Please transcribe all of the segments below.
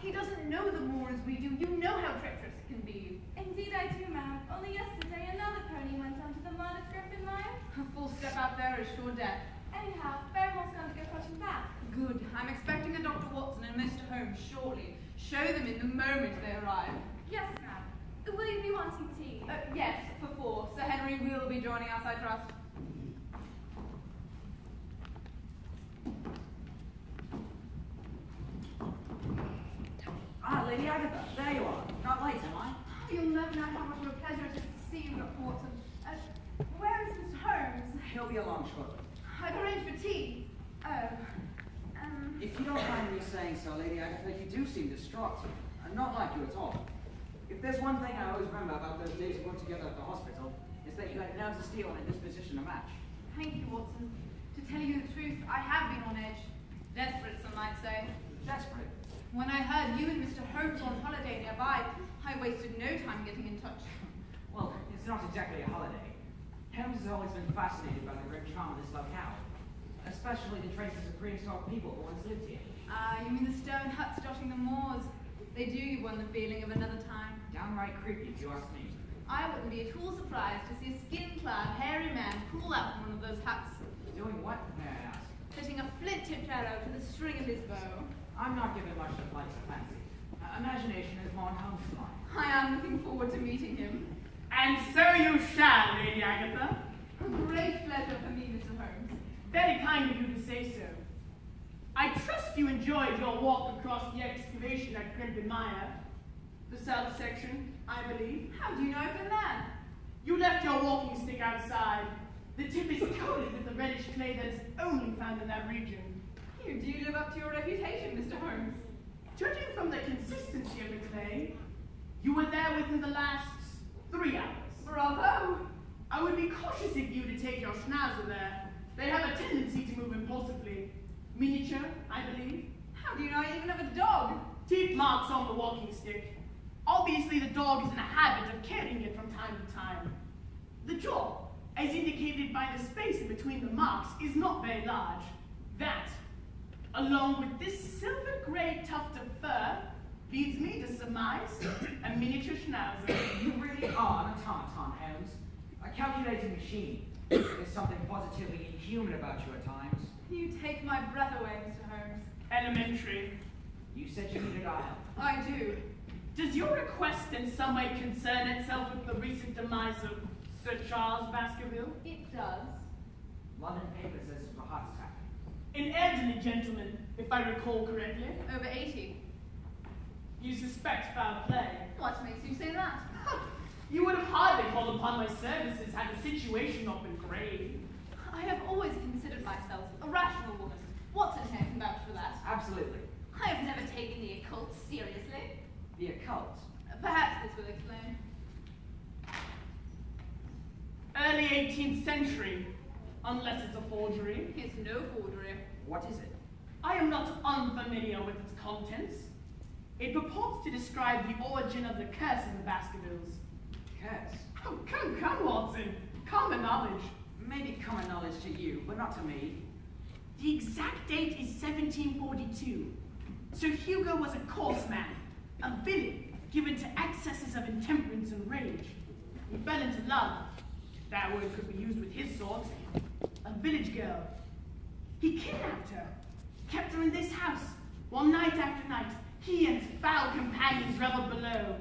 He doesn't know the moor as we do. You know how treacherous it can be. Indeed I do, ma'am. Only yesterday another pony went onto the mud at Grimpenmire. A full step out there is sure death. Anyhow, Barrymore's going to go fetching back. Good. I'm expecting a Dr. Watson and Mr. Holmes shortly. Show them in the moment they arrive. Yes, ma'am. Will you be wanting tea? Yes, for 4. Sir Henry will be joining us, I trust. Ah, Lady Agatha, there you are. Not late, am I? Oh, you'll never know how much of a pleasure it is to see you, Dr. Watson. Where is Mr. Holmes? He'll be along shortly. I've arranged for tea. If you don't mind me saying so, Lady Agatha, you do seem distraught. And not like you at all. If there's one thing I always remember about those days we worked together at the hospital, it's that you had nerves of steel and a disposition to match. Thank you, Watson. To tell you the truth, I have been on edge. Desperate, some might say. Desperate. When I heard you and Mr. Holmes on holiday nearby, I wasted no time getting in touch. Well, it's not exactly a holiday. Holmes has always been fascinated by the great charm of this locale, especially the traces of prehistoric people who once lived here. Ah, you mean the stone huts dotting the moors? They do give one the feeling of another time. Downright creepy, if you ask me. I wouldn't be at all surprised to see a skin-clad, hairy man crawl out from one of those huts. Doing what, may I ask? Fitting a flint-tipped arrow to the string of his bow. I'm not given much to flights of fancy. Imagination is more on Holmes' line. I am looking forward to meeting him. And so you shall, Lady Agatha. A great pleasure for me, Mr. Holmes. Very kind of you to say so. I trust you enjoyed your walk across the excavation at Grimpenmire. The south section, I believe. How do you know I've been there? You left your walking stick outside. The tip is coated with the reddish clay that is only found in that region. You do live up to your reputation, Mr. Holmes. Judging from the consistency of the clay, you were there within the last 3 hours. Bravo! I would be cautious if you to take your schnauzer there. They have a tendency to move impulsively. Miniature, I believe. How do you know I even have a dog? Teeth marks on the walking stick. Obviously, the dog is in a habit of carrying it from time to time. The jaw, as indicated by the space in between the marks, is not very large. That, along with this silver-gray tuft of fur, leads me to surmise a miniature schnauzer. You really are an automaton, Holmes. A calculating machine. There's something positively inhuman about you at times. You take my breath away, Mr. Holmes. Elementary. You said you needed our help. I do. Does your request in some way concern itself with the recent demise of Sir Charles Baskerville? It does. London paper says it's a heart attack. An elderly gentleman, if I recall correctly. Over 80. You suspect foul play. What makes you say that? You would have hardly called upon my services had the situation not been grave. I have always considered myself a rational woman. Watson here can vouch for that. Absolutely. I have never taken the occult seriously. The occult. Perhaps this will explain. Early 18th century, unless it's a forgery. It's no forgery. What is it? I am not unfamiliar with its contents. It purports to describe the origin of the curse in the Baskervilles. Curse. Oh, come, Watson. Common knowledge. Maybe common knowledge to you, but not to me. The exact date is 1742. Sir Hugo was a coarse man, a villain given to excesses of intemperance and rage. He fell into love. That word could be used with his sort. A village girl. He kidnapped her, kept her in this house, while night after night, he and his foul companions reveled below.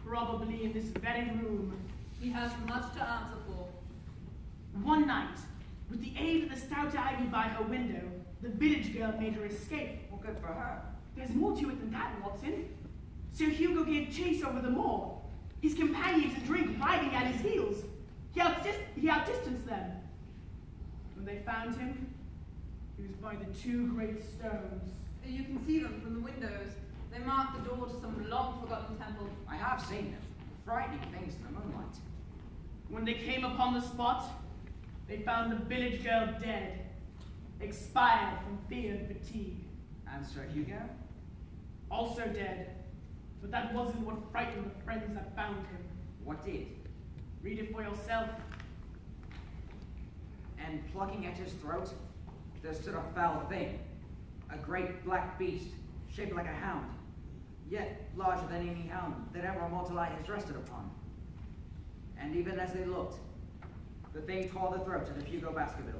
Probably in this very room. He has much to answer for. One night, with the aid of the stout ivy by her window, the village girl made her escape. Well, good for her. There's more to it than that, Watson. Sir Hugo gave chase over the moor, his companions in drink riding at his heels. He outdistanced them. When they found him, he was by the 2 great stones. You can see them from the windows. They mark the door to some long-forgotten temple. I have seen them. Frightening things in the moonlight. When they came upon the spot, they found the village girl dead, expired from fear and fatigue. And Sir Hugo? Also dead, but that wasn't what frightened the friends that found him. What did? Read it for yourself. And plucking at his throat, there stood a foul thing. A great black beast, shaped like a hound, yet larger than any hound that ever a mortal eye has rested upon. And even as they looked, the thing tore the throat of Hugo Baskerville.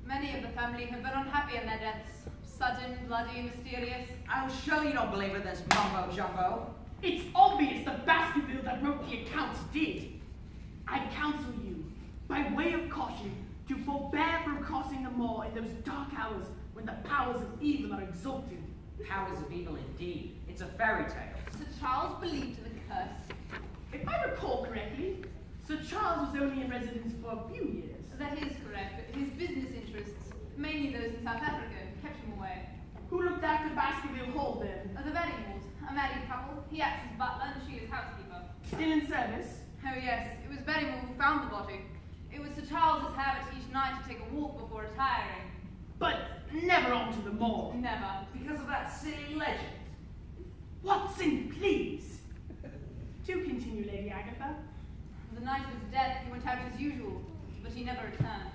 Many of the family have been unhappy in their deaths. Sudden, bloody, mysterious. Oh, surely you don't believe in this mumbo-jumbo. It's obvious the Baskerville that wrote the accounts did. I counsel you, by way of caution, to forbear from crossing the moor in those dark hours when the powers of evil are exalted. Powers of evil indeed. It's a fairy tale. Sir Charles believed in the curse. If I recall correctly, Sir Charles was only in residence for a few years. That is correct, but his business interests, mainly those in South Africa, kept him away. Who looked after Baskerville Hall then? The Benningwalls, a married couple. He acts as butler and she is housekeeper. Still in service? Oh yes, it was Benningwall who found the body. It was Sir Charles's habit each night to take a walk before retiring. But never onto the moor. Never. Because of that silly legend. Watson, please. Do continue, Lady Agatha. The night of his death, he went out as usual, but he never returned.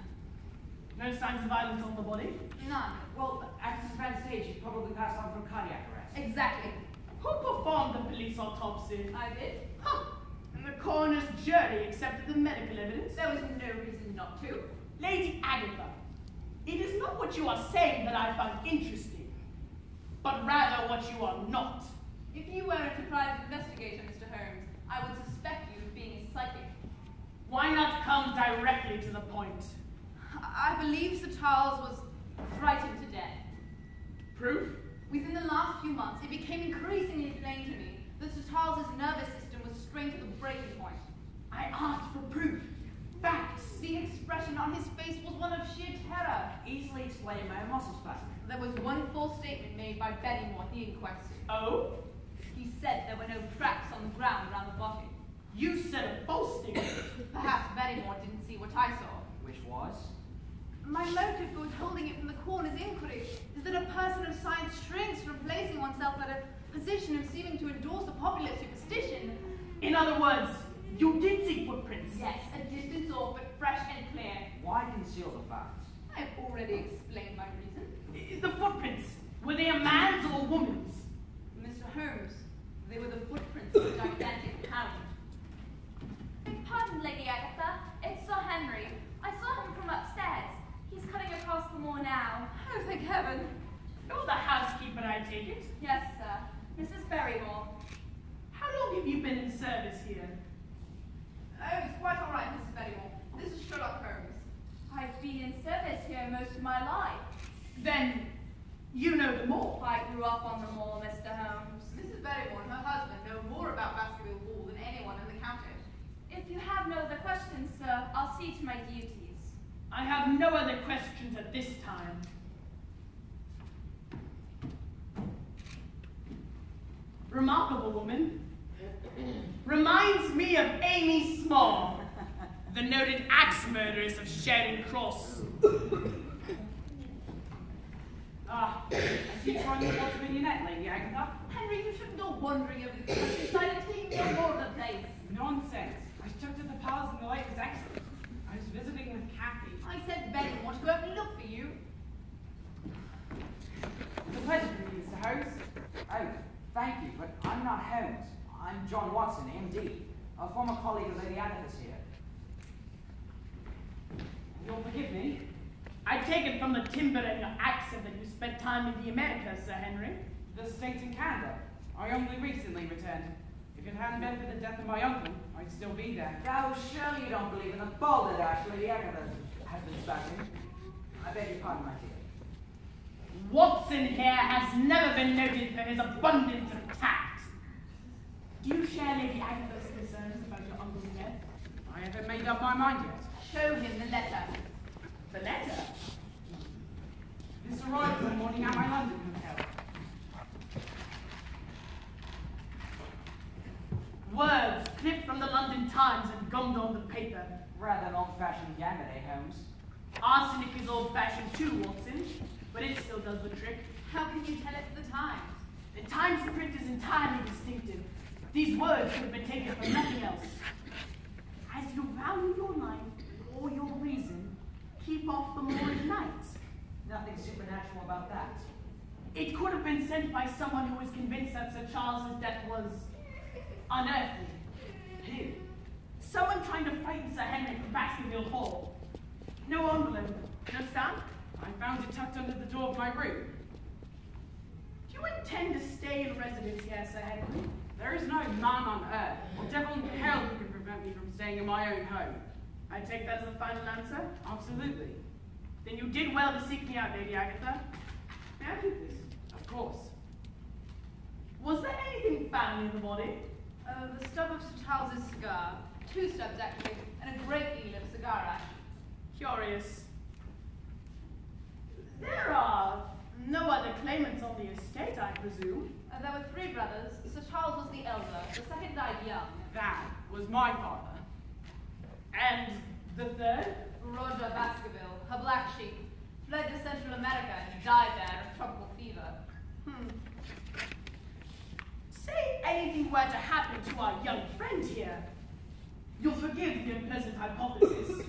No signs of violence on the body? None. Well, at his advanced stage, he probably passed on from cardiac arrest. Exactly. Who performed the police autopsy? I did. Huh. And the coroner's jury accepted the medical evidence? There was no reason not to. Lady Agatha, it is not what you are saying that I find interesting, but rather what you are not. If you weren't a private investigator, Mr. Holmes, I would suspect you of being a psychic. Why not come directly to the point? I believe Sir Charles was frightened to death. Proof? Within the last few months, it became increasingly plain to me that Sir Charles's nervous system was strained to the breaking point. I asked for proof. Facts. The expression on his face was one of sheer terror. Easily explained by a muscle spasm. There was one false statement made by Benningwall at the inquest. Oh? He said there were no tracks on the ground around the body. You said a false statement. Perhaps Benningwall didn't see what I saw. Which was? My motive for withholding it from the coroner's inquiry is that a person of science shrinks from placing oneself at a position of seeming to endorse a popular superstition. In other words, you did see footprints. Yes, a distance off, but fresh and clear. Why conceal the facts? I've already explained my reason. The footprints, were they a man's or a woman's? Mr. Holmes, they were the footprints of a gigantic hound. Beg pardon, Lady Agatha. It's Sir Henry. I saw him from upstairs. He's cutting across the moor now. Oh, thank heaven. You're the housekeeper, I take it. Yes, sir. Mrs. Barrymore. How long have you been in service here? Oh, it's quite all right, Mrs. Benningwall. This is Sherlock Holmes. I've been in service here most of my life. Then, you know the moor. I grew up on the moor, Mr. Holmes. Mrs. Benningwall and her husband know more about Baskerville Hall than anyone in the county. If you have no other questions, sir, I'll see to my duties. I have no other questions at this time. Remarkable woman. Reminds me of Amy Small, the noted axe murderess of Charing Cross. Ah, I see you're trying to watch a vignette, Lady Agatha. Henry, you shouldn't go wandering over the countryside and taking no more of the place. Nonsense. I stuck to the pals in the latest accident. I was visiting with Kathy. I sent Benningwall to go out and look for you. It's a pleasure to meet you, Mr. Holmes. Oh, thank you, but I'm not Holmes. I'm John Watson, MD, a former colleague of Lady Agatha's here. You'll forgive me. I take it from the timbre in your accent that you spent time in the Americas, Sir Henry. The States in Canada. I only recently returned. If it hadn't been for the death of my uncle, I'd still be there. Oh, surely you don't believe in the balderdash Lady Agatha has been spouting. I beg your pardon, my dear. Watson here has never been noted for his abundance of tact. Do you share Lady Agatha's concerns about your uncle's death? I haven't made up my mind yet. Show him the letter. The letter? This arrived one morning at my London hotel. Words clipped from the London Times and gummed on the paper. Rather an old-fashioned gambit, eh, Holmes? Arsenic is old-fashioned too, Watson, but it still does the trick. How can you tell it's the Times? The Times print is entirely distinctive. These words could have been taken from nothing else. As you value your life or your reason, keep off the moor at night. Nothing supernatural about that. It could have been sent by someone who was convinced that Sir Charles's death was unearthly. Who? Someone trying to frighten Sir Henry from Baskerville Hall. No envelope. Understand? I found it tucked under the door of my room. Do you intend to stay in residence here, Sir Henry? There is no man on earth or devil in hell who can prevent me from staying in my own home. I take that as a final answer? Absolutely. Then you did well to seek me out, Lady Agatha. May I do this? Of course. Was there anything found in the body? The stub of Sir Charles's cigar. 2 stubs, actually, and a great deal of cigar ash. Curious. There are no other claimants on the estate, I presume. There were 3 brothers. Sir Charles was the elder. The second died young. That was my father. And the third? Roger Baskerville, her black sheep, fled to Central America and died there of tropical fever. Say anything were to happen to our young friend here. You'll forgive the unpleasant hypothesis.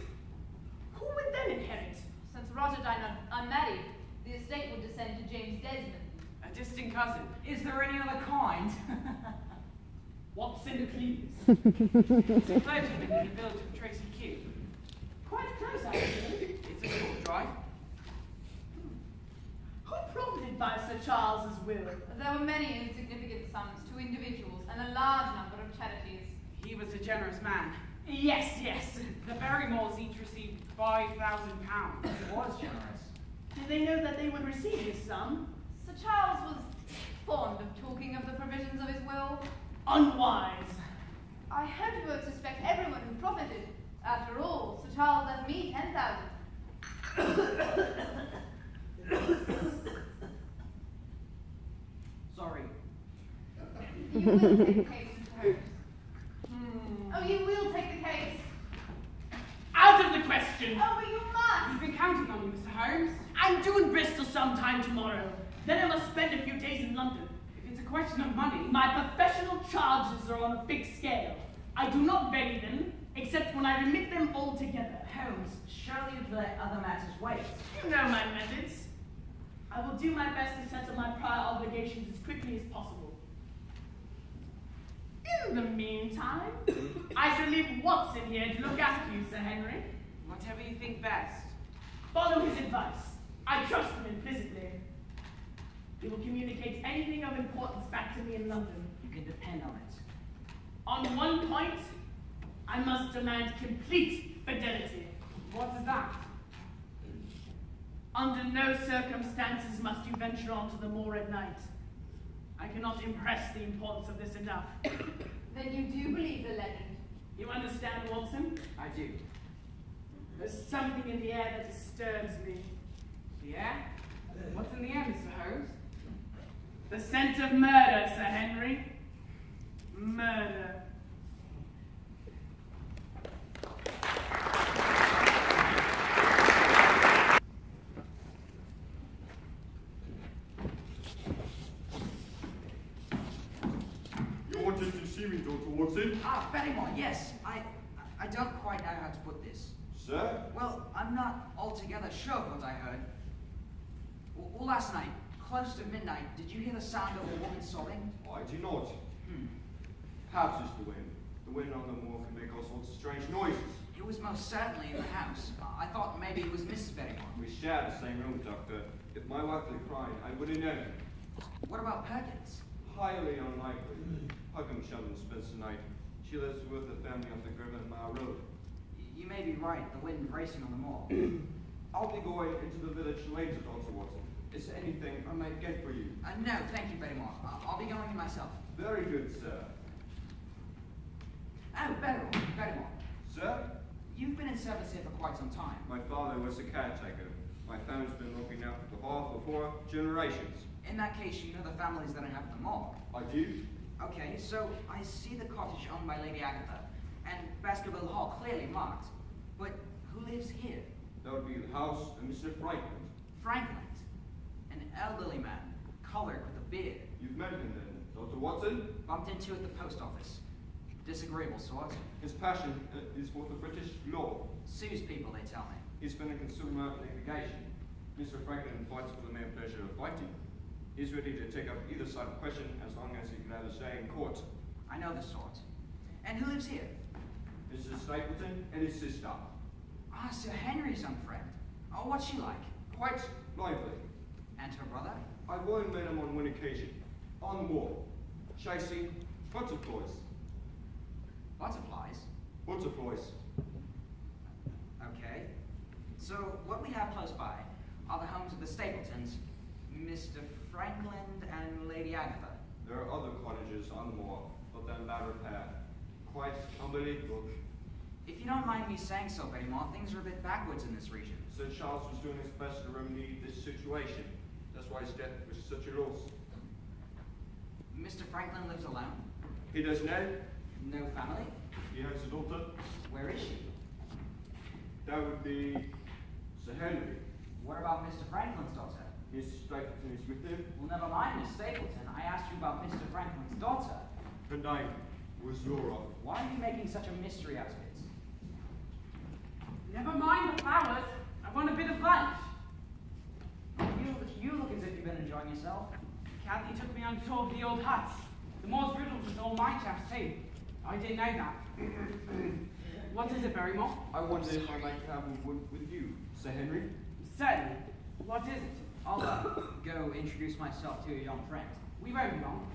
Who would then inherit? Since Roger died unmarried, the estate would descend to James Desmond. A distant cousin. Is there any other kind? Watson Cleves. It's a clergyman in the village of Tracy Kew. Quite close, actually. It's a short drive. Who profited by Sir Charles's will? There were many insignificant sums to individuals and a large number of charities. He was a generous man. Yes, yes. The Barrymores each received £5,000. It was generous. Did they know that they would receive this sum? Sir Charles was fond of talking of the provisions of his will. Unwise. I hope you won't suspect everyone who profited. After all, Sir Charles left me 10,000. Sorry. You will take the case, Mr. Holmes. Oh, you will take the case. Out of the question. Oh, but you must. We've been counting on you, Mr. Holmes. I'm due in Bristol sometime tomorrow. Then I must spend a few days in London. If it's a question of money, My professional charges are on a fixed scale. I do not vary them, except when I remit them all together. Holmes, surely you'd let other matters wait. You know my methods. I will do my best to settle my prior obligations as quickly as possible. In the meantime, I shall leave Watson here to look after you, Sir Henry. whatever you think best. Follow his advice. I trust him implicitly. He will communicate anything of importance back to me in London. You can depend on it. On one point, I must demand complete fidelity. What is that? Under no circumstances must you venture onto the moor at night. I cannot impress the importance of this enough. Then you do believe the legend? You understand, Watson? I do. There's something in the air that disturbs me. The air? What's in the air, Mr. Holmes? The scent of murder, Sir Henry. Murder. You wanted to see me, Dr. Watson? Ah, Barrymore, yes. I don't quite know how to put this. Sir? Well, I'm not altogether sure of what I heard. Well, last night, close to midnight, did you hear the sound of a woman sobbing? I do not. Perhaps it's the wind. The wind on the moor can make all sorts of strange noises. It was most certainly in the house. I thought maybe it was Mrs. Barrymore. We share the same room, Doctor. If my wife were crying, I would have known. What about Perkins? Highly unlikely. Huckham Sheldon spends the night. She lives with the family on the Griffin Mile Road. You may be right, the wind racing on the moor. I'll be going into the village later, Dr. Watson. Is there anything I might get for you? No, thank you, Barrymore. I'll be going myself. Very good, sir. Oh, Barrymore. Sir? You've been in service here for quite some time. My father was a caretaker. My family's been looking after the hall for 4 generations. In that case, you know the families that inhabit the moor. I do? Okay, so I see the cottage owned by Lady Agatha, and Baskerville Hall clearly marked. But who lives here? That would be the house and Mr. Franklin. Franklin, an elderly man, colored with a beard. You've met him then, Dr. Watson? Bumped into at the post office. Disagreeable sort. His passion is for the British law. Sues people, they tell me. He's been a consumer litigation. Mr. Franklin fights for the mere pleasure of fighting. He's ready to take up either side of the question as long as he can have a say in court. I know the sort. And who lives here? Mr. Stapleton and his sister. Ah, Sir Henry's young friend. Oh, what's she like? Quite lively. And her brother? I've only met him on one occasion. On the moor. Chasing butterflies. Butterflies? Butterflies. Okay. So, what we have close by are the homes of the Stapletons, Mr. Franklin and Lady Agatha. There are other cottages on the moor, but they're in bad repair. Quite unbelievable. If you don't mind me saying so, Betty Moore, things are a bit backwards in this region. Sir Charles was doing his best to remedy this situation. That's why his death was such a loss. Mr. Franklin lives alone? He does now. No family? He has a daughter. Where is she? That would be Sir Henry. What about Mr. Franklin's daughter? Miss Stapleton is with him. Well, never mind Miss Stapleton. I asked you about Mr. Franklin's daughter. Her name was Laura. Why are you making such a mystery out of it? Never mind the flowers. I want a bit of lunch. You look as if you've been enjoying yourself. Kathy took me on a tour of the old huts. The moor's riddled with all my chaps too. I didn't know that. What is it, Barrymore? I wonder if I might have a word with you, Sir Henry. Certainly. What is it? I'll go introduce myself to your young friend. We won't be long.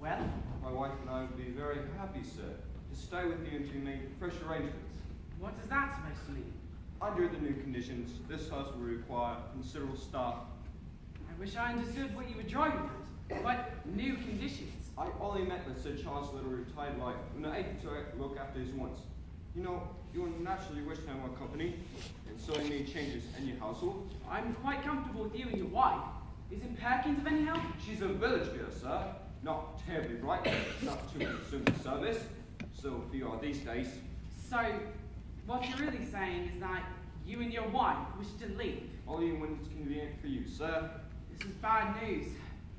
Well? My wife and I would be very happy, sir, to stay with you until you make fresh arrangements. What is that supposed to mean? Under the new conditions, this house will require considerable staff. I wish I understood what you were driving at. What new conditions? I only met with Sir Charles' little retired life, and are able to look after his wants. You know, you will naturally wish to have more company, and so you need changes in your household. I'm quite comfortable with you and your wife. Isn't Perkins of any help? She's a village girl, sir. Not terribly bright, not too much civil service. So few are these days. So, what you're really saying is that you and your wife wish to leave? Only when it's convenient for you, sir. This is bad news.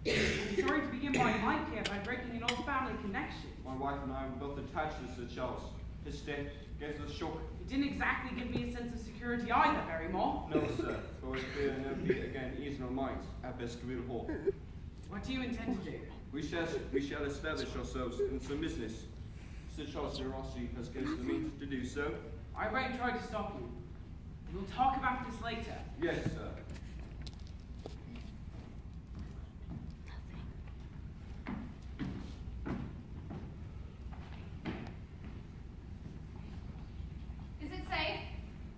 I'm sorry to begin my life here by breaking an old family connection. My wife and I were both attached to Sir Charles. His death gave us a shock. It didn't exactly give me a sense of security either, Barrymore. No, sir. But it's clear never be again easing our minds at Baskerville Hall. What do you intend to do? We shall establish ourselves in some business. Sir Charles' generosity has given us the means to do so. I won't try to stop you. We'll talk about this later. Yes, sir. Is it safe?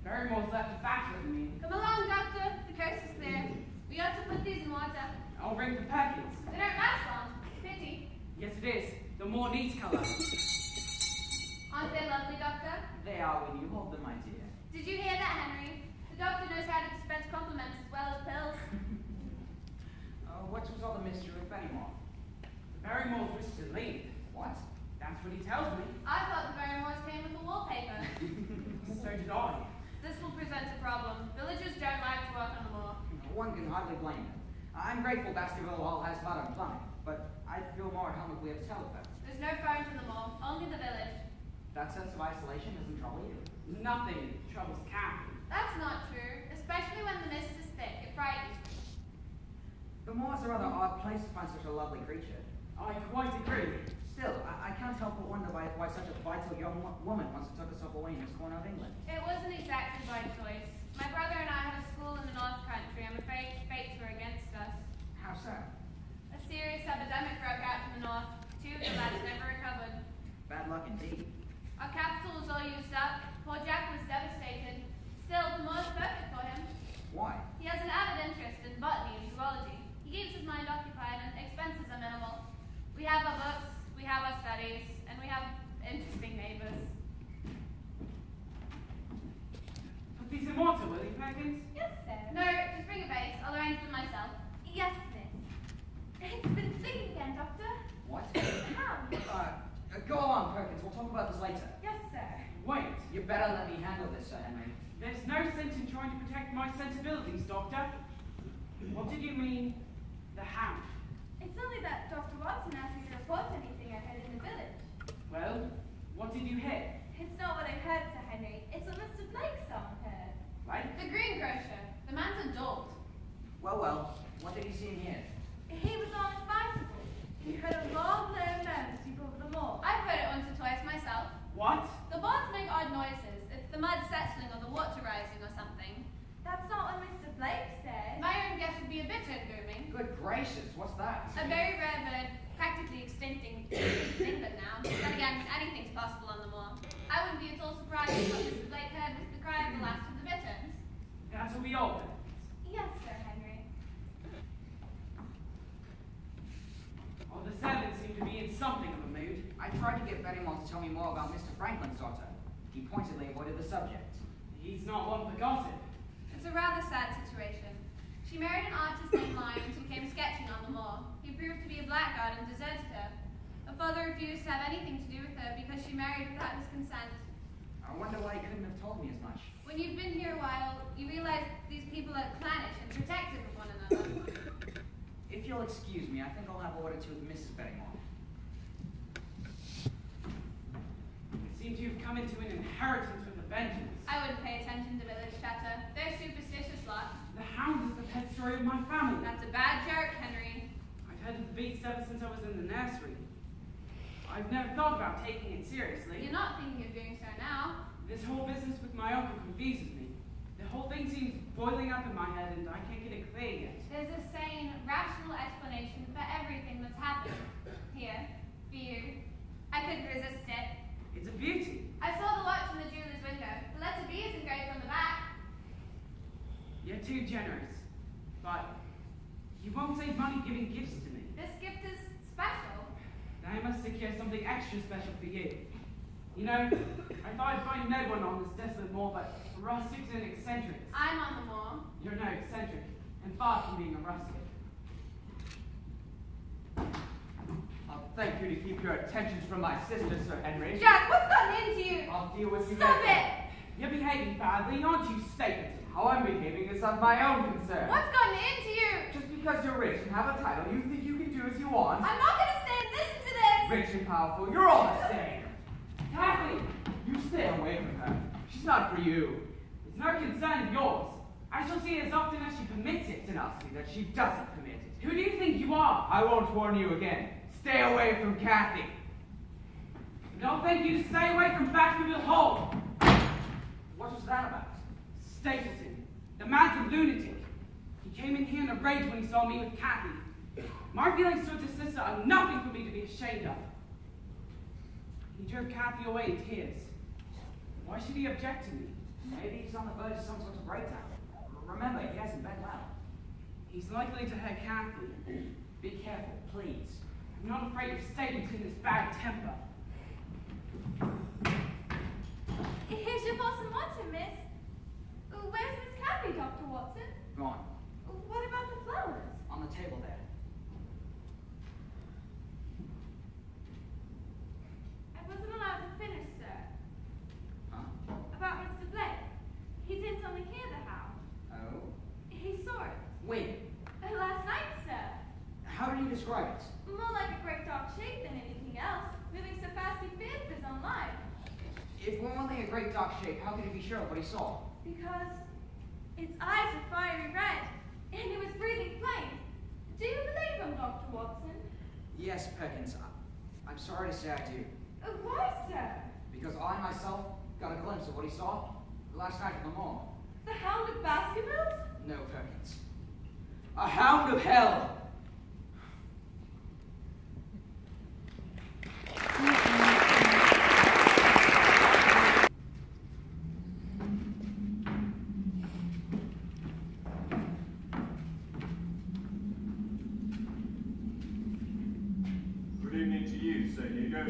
Barrymore's left a factor with me. Come along, Doctor. The coast is clear. We ought to put these in water. I'll bring the packets. They don't last long. Pity. Yes, it is. The more neat colour. Aren't they lovely, Doctor? They are when you hold them, my dear. Did you hear that, Henry? The doctor knows how to dispense compliments as well as pills. What was all the mystery with Betty Moore? Barrymore's wished to leave. What? That's what he tells me. I thought the Barrymores came with the wallpaper. So did I. This will present a problem. Villagers don't like to work on the moor. One can hardly blame them. I'm grateful Baskerville Hall has modern plumbing, but I'd feel more at home if we had a telephone. There's no phones in the moor, only the village. That sense of isolation doesn't trouble you. Nothing troubles Kathy. That's not true, especially when the mist is thick. It frightens me. The moor's a rather odd place to find such a lovely creature. I quite agree. Still, I can't help but wonder why such a vital young woman wants to tuck herself away in this corner of England. It wasn't exactly by choice. My brother and I had a school in the North Country. I'm afraid fates were against us. How so? A serious epidemic broke out in the north. 2 of the lads never recovered. Bad luck indeed. Our capital was all used up. Poor Jack was devastated. Still, the moor's perfect for him. Why? He has an avid interest in botany and zoology. He keeps his mind occupied and expenses are minimal. We have our books, we have our studies, and we have interesting neighbors. Put these in water, will you, Perkins? Yes, sir. No, just bring a vase. I'll arrange them myself. Yes, miss. It's been singing again, Doctor. What? How? Go along, Perkins. We'll talk about this later. Yes, sir. Wait. You better let me handle this, Sir Henry. There's no sense in trying to protect my sensibilities, Doctor. What did you mean, the Hound? It's only that Dr. Watson asked me to report anything I heard in the village. Well, what did you hear? It's not what I heard, Sir Henry. It's what Mr. Blake's song heard. Right? The the old days? Yes, Sir Henry. Oh, the servants seem to be in something of a mood. I tried to get Bennymont to tell me more about Mr. Franklin's daughter. He pointedly avoided the subject. He's not one for gossip. It's a rather sad situation. She married an artist named Lyons who came sketching on the moor. He proved to be a blackguard and deserted her. Her father refused to have anything to do with her because she married without his consent. I wonder why he couldn't have told me as much. When you've been here a while, you realize these people are clannish and protective of one another. If you'll excuse me, I think I'll have a word or two with Mrs. Bennymont. You seem to have come into an inheritance from the Benjamins. I wouldn't pay attention to village chatter. They're superstitious lot. The Hound is the pet story of my family. That's a bad joke, Henry. I've heard of the beast ever since I was in the nursery. I've never thought about taking it seriously. You're not thinking of doing so now. This whole business with my uncle confuses me. The whole thing seems boiling up in my head and I can't get it clear yet. There's a sane, rational explanation for everything that's happened. Here, for you. I couldn't resist it. It's a beauty. I saw the watch in the jeweler's window. The letter B is engraved on the back. You're too generous. But you won't save money giving gifts to me. This gift is special. Then I must secure something extra special for you. You know, I thought I'd find no one on this desolate moor but rustics and eccentrics. I'm on the moor. You're no eccentric, and far from being a rustic. I'll thank you to keep your attentions from my sister, Sir Henry. Jack, what's gotten into you? I'll deal with you Stop later. it! You're behaving badly, aren't you, Stapleton? How I'm behaving is of my own concern. What's gotten into you? Just because you're rich and have a title, you think you can do as you want? I'm not going to stay and listen to this! Rich and powerful, you're all the same. Kathy, you stay away from her. She's not for you. It's no concern of yours. I shall see her as often as she permits it. Then I'll see that she doesn't commit it. Who do you think you are? I won't warn you again. Stay away from Kathy. Don't think you to stay away from Baskerville Hall. What was that about? Stapleton, the man's a lunatic. He came in here in a rage when he saw me with Kathy. My feelings towards his sister are nothing for me to be ashamed of. He drove Kathy away in tears. Why should he object to me? Maybe he's on the verge of some sort of breakdown. Remember, he hasn't been well. He's likely to hurt Kathy. Be careful, please. I'm not afraid of Stapleton's bad temper. Here's your boss and Watson, miss. Where's Miss Kathy, Dr. Watson? Gone. What about the flowers? On the table there. I wasn't allowed to finish, sir. Huh? About Mr. Blake. He did something here, the Hound. Oh? He saw it. Wait. Last night, sir. How did you describe it? More like a great dark shape than anything else, moving so fast he feared for his own life. If we're only a great dark shape, how could he be sure of what he saw? Because its eyes were fiery red, and it was breathing flame. Do you believe him, Dr. Watson? Yes, Perkins. I'm sorry to say I do. Why, sir? Because I myself got a glimpse of what he saw last night at the mall. The Hound of Baskerville? No, Perkins. A hound of hell! Good evening to you, Sir Hugo.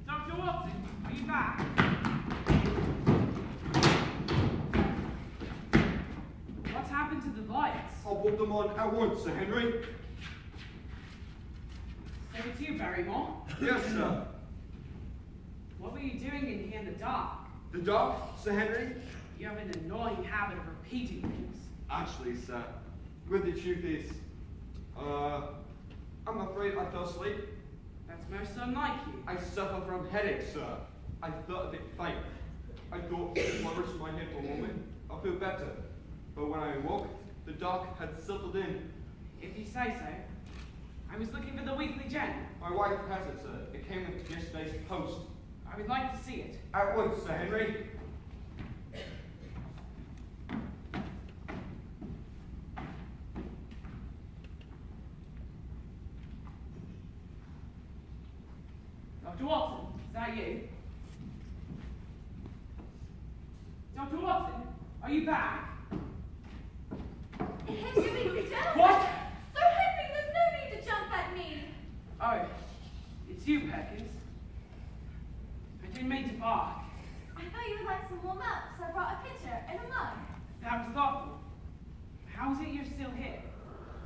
Dr. Watson, are you back? What's happened to the lights? I'll put them on at once, Sir Henry. So it's you, Barrymore. Yes, sir. What were you doing in here in the dark? The dark, Sir Henry? You have an annoying habit of repeating things. Actually, sir, the truth is, I'm afraid I fell asleep. That's most unlike you. I suffer from headaches, sir. I felt a bit faint. I thought if I rest my head for a moment, I'll feel better. But when I awoke, the dark had settled in. If you say so. I was looking for the Weekly Journal. My wife has it, sir. It came with yesterday's post. I would like to see it. At once, Sir Henry. Dr. Watson, is that you? Dr. Watson, are you back? It should be the gentleman. What? Sir Henry, there's no need to jump at me. Oh, it's you, Perkins. I didn't mean to bark. I thought you would like some warm up, so I brought a pitcher and a mug. That was thoughtful. How is it you're still here?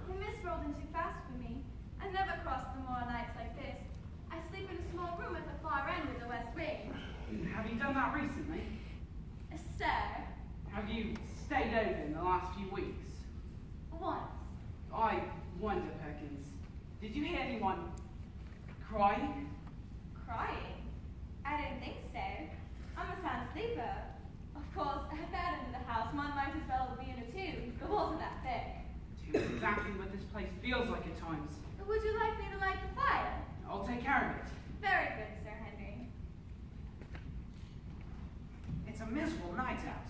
The mist rolled in too fast for me. I never crossed the moor nights like this. I sleep in a small room at the far end of the west wing. Have you done that recently? Sir, Have you stayed over in the last few weeks? once. I wonder, Perkins, did you hear anyone crying? Crying? I don't think so. I'm a sound sleeper. Of course, at that end of the house, one might as well be in a tube. The walls are that thick. It's exactly what this place feels like at times. Would you like me to light the fire? I'll take care of it. Very good, Sir Henry. It's a miserable night out.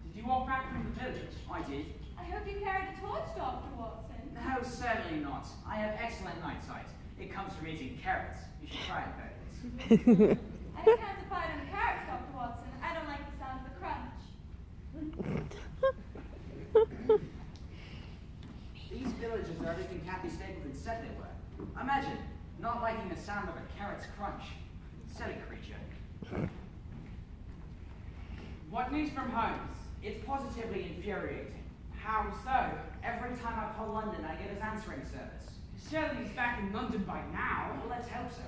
Did you walk back from the village? I did. I hope you carried a torch, Dr. Watson. No, certainly not. I have excellent night sight. It comes from eating carrots. You should try it, Perkins. I can't abide on the carrots, Dr. Watson. I don't like the sound of the crunch. These villagers are everything Kathy Stapleton said they were. Imagine not liking the sound of a carrot's crunch. Silly creature. What news from Holmes? It's positively infuriating. How so? Every time I call London, I get his answering service. Surely he's back in London by now. Well, let's hope so.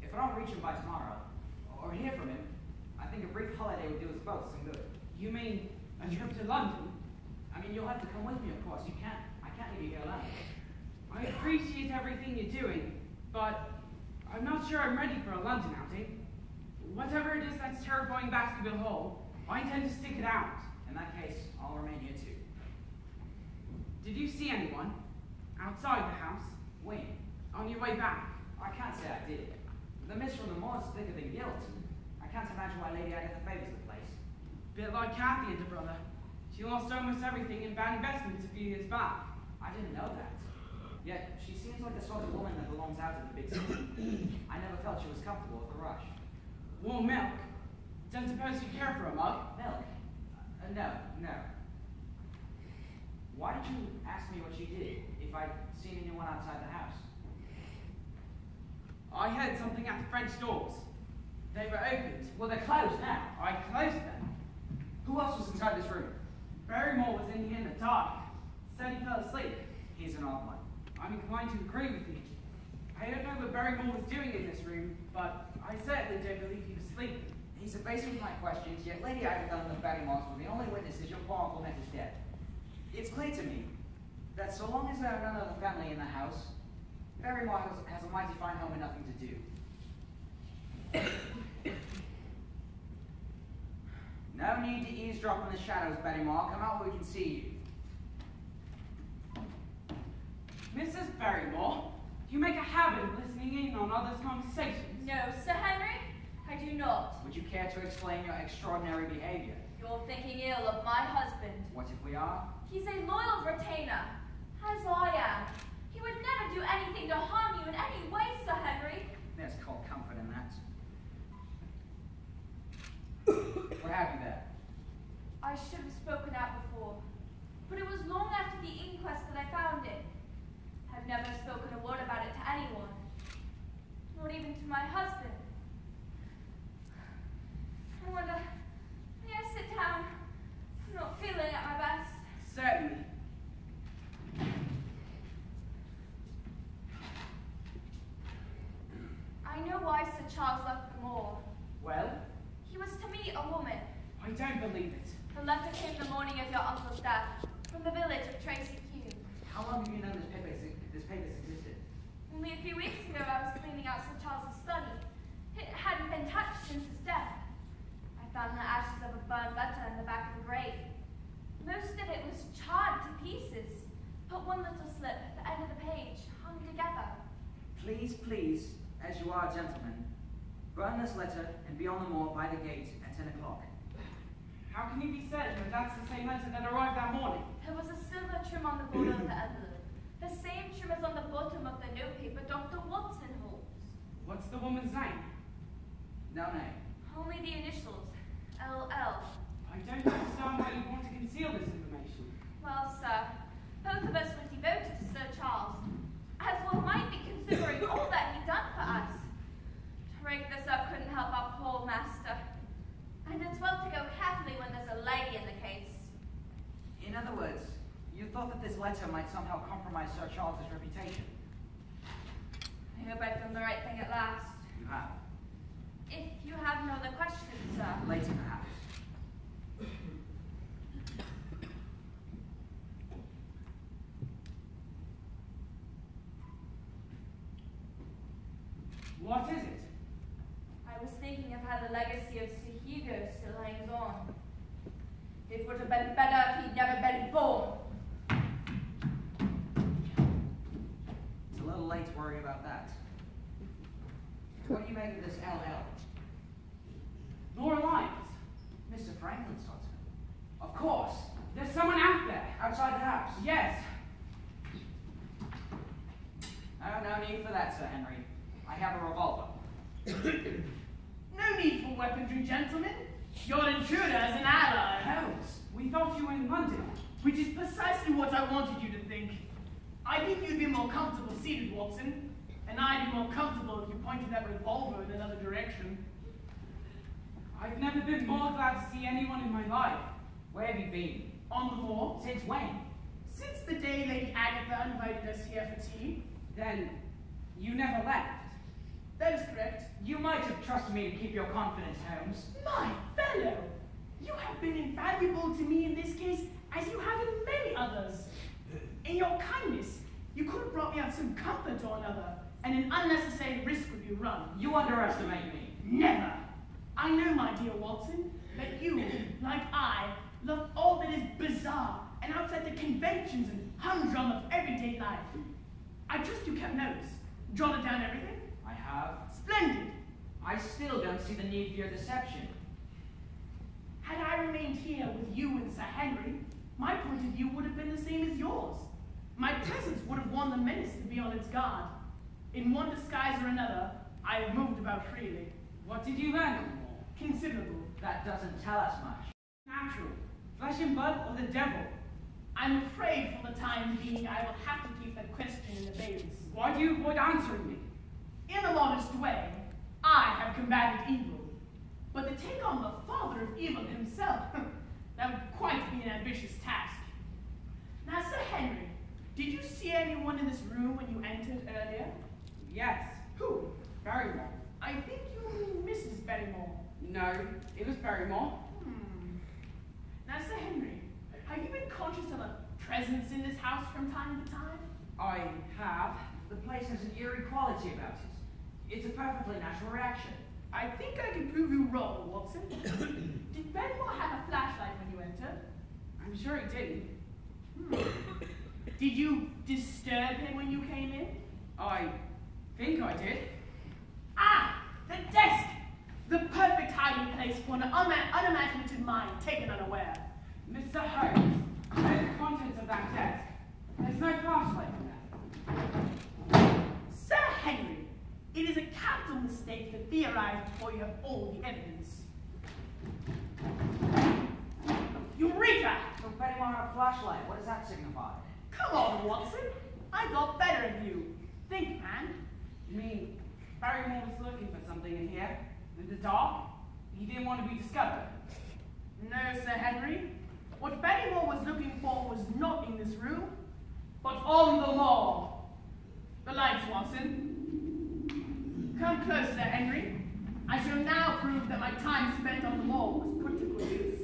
If I don't reach him by tomorrow, or hear from him, I think a brief holiday would do us both some good. You mean a trip to London? I mean, you'll have to come with me, of course. I can't leave you here alone. I appreciate everything you're doing, but I'm not sure I'm ready for a London outing. Whatever it is that's terrifying Baskerville Hall, I intend to stick it out. In that case, I'll remain here too. Did you see anyone outside the house When? on your way back? I can't say I did. The mist from the moor is thicker than guilt. I can't imagine why Lady Agatha favours the place. Bit like Kathy and her brother. She lost almost everything in bad investments a few years back. I didn't know that. Yet, she seems like the sort of woman that belongs out in the big city. I never felt she was comfortable with the rush. Warm milk. Don't suppose you care for a mug? Milk? No. Why did you ask me what she did, if I'd seen anyone outside the house? I heard something at the French doors. They were opened. Well, they're closed now. I closed them. Who else was inside this room? Barrymore was in here in the dark. Said he fell asleep. He's an odd one. I'm inclined to agree with you. I don't know what Barrymore was doing in this room, but I certainly don't believe he was sleeping. He's evasive my questions, yet Lady Agatha and the Barrymores were the only witnesses your poor uncle met his death. It's clear to me that so long as there are none of the family in the house, Barrymore has a mighty fine home and nothing to do. No need to eavesdrop on the shadows, Barrymore. Come out where we can see you. Mrs. Barrymore, you make a habit of listening in on others' conversations. No, Sir Henry, I do not. Would you care to explain your extraordinary behavior? You're thinking ill of my husband. What if we are? He's a loyal retainer, as I am. He would never do anything to harm you in any way, Sir Henry. There's cold comfort in that. What have you there? I should have spoken out before, but it was long after the inquest that I found it. I've never spoken a word about it to anyone, not even to my husband. I wonder, may I sit down? I'm not feeling at my best. Certainly. I know why Sir Charles left the moor. Well? He was to meet a woman. I don't believe it. The letter came the morning of your uncle's death, from the village of Tracy Kew. How long have you known this paper existed? Only a few weeks ago I was cleaning out Sir Charles's study. It hadn't been touched since his death. I found the ashes of a burned letter in the back of the grave. Most of it was charred to pieces, but one little slip at the end of the page hung together. Please, as you are a gentleman, burn this letter and be on the moor by the gate at 10 o'clock. How can you be certain that that's the same letter that arrived that morning? There was a silver trim on the border of the envelope. The same trim as on the bottom of the notepaper Dr. Watson holds. What's the woman's name? No name. Only the initials, LL. I don't understand why you want to conceal this information. Well, sir, both of us were devoted to Sir Charles, as one might be considering all that he'd done for us. To break this up couldn't help our poor master. And it's well to go carefully when there's a lady in the case. In other words, you thought that this letter might somehow compromise Sir Charles's reputation. I hope I've done the right thing at last. You have. If you have no other questions, sir. Later, perhaps. What is it? I was thinking of how the legacy of Sir Hugo still hangs on. It would have been better if he'd never been born. It's a little late to worry about that. What do you make of this LL? Nor Lyons. Mr. Franklin's daughter. Of course. There's someone out there. Outside the house. Yes. No need for that, Sir Henry. I have a revolver. No need for weaponry, gentlemen. Your intruder is an ally. Holmes. We thought you were in London. Which is precisely what I wanted you to think. I think you'd be more comfortable seated, Watson. And I'd be more comfortable if you pointed that revolver in another direction. I've never been more glad to see anyone in my life. Where have you been? On the moor. Since when? Since the day Lady Agatha invited us here for tea. Then, you never left. That is correct. You might have trusted me to keep your confidence, Holmes. My fellow! You have been invaluable to me in this case, as you have in many others. In your kindness, you could have brought me out some comfort or another, and an unnecessary risk would be run. You underestimate me. Never! I know, my dear Watson, that you, like I, love all that is bizarre and outside the conventions and humdrum of everyday life. I trust you kept notes. Jotted down everything? I have. Splendid! I still don't see the need for your deception. Had I remained here with you and Sir Henry, my point of view would have been the same as yours. My presence would have warned the menace to be on its guard. In one disguise or another, I have moved about freely. What did you learn on the moor? Considerable. That doesn't tell us much. Natural. Flesh and blood or the devil? I'm afraid for the time being I will have to keep that question in abeyance. Why do you avoid answering me? In a modest way, I have combated evil. But to take on the father of evil himself, that would quite be an ambitious task. Now, Sir Henry, did you see anyone in this room when you entered earlier? Yes. Who? Barrymore. I think you mean Mrs. Barrymore. No, it was Barrymore. Now, Sir Henry, have you been conscious of a presence in this house from time to time? I have. The place has an eerie quality about it. It's a perfectly natural reaction. I think I can prove you wrong, Watson. Did Barrymore have a flashlight when you entered? I'm sure it didn't. Did you disturb him when you came in? I think I did. Ah, the desk! The perfect hiding place for an unimaginative mind taken unaware. Mr. Holmes, know the contents of that desk. There's no flashlight in there. Sir Henry, it is a capital mistake to theorize before you have all the evidence. Eureka! So Barrymore had a flashlight. What does that signify? Come on, Watson. I thought better of you. Think, man. You mean Barrymore was looking for something in here? In the dark? He didn't want to be discovered? No, Sir Henry. What Barrymore was looking for was not in this room, but on the moor. The lights, Watson. Come close, Sir Henry. I shall now prove that my time spent on the moor was put to good use.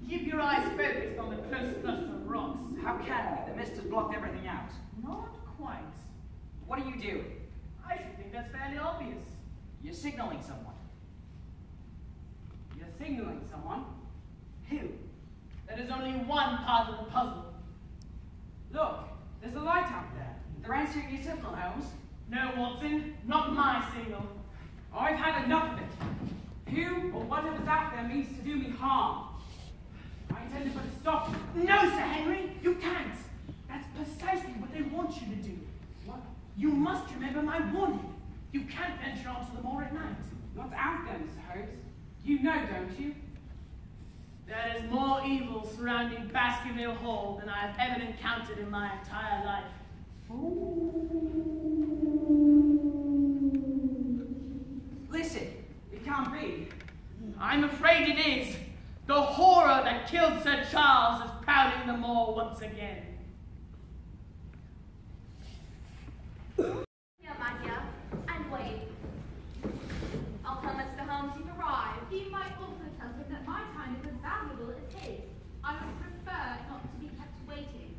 Keep your eyes focused on the close cluster of rocks. How can we? The mist has blocked everything out. Not quite. What are you doing? I should think that's fairly obvious. You're signaling someone. You're signaling someone? Who? That is only one part of the puzzle. Look, there's a light out there. They're answering your signal, Holmes. No, Watson, not my signal. I've had enough of it. Who or whatever's out there means to do me harm. I intend to put a stop to it. No, Sir Henry, you can't. That's precisely what they want you to do. What? You must remember my warning. You can't venture onto the moor at night. What's out there, Mr. Holmes? You know, don't you? There is more evil surrounding Baskerville Hall than I have ever encountered in my entire life. Listen. It can't be. I'm afraid it is. The horror that killed Sir Charles is prowling the moor once again. Yeah, my dear, and wait. I'll tell Mr. Holmes you've arrived. He might also tell him that my time is as valuable as his. I would prefer not to be kept waiting.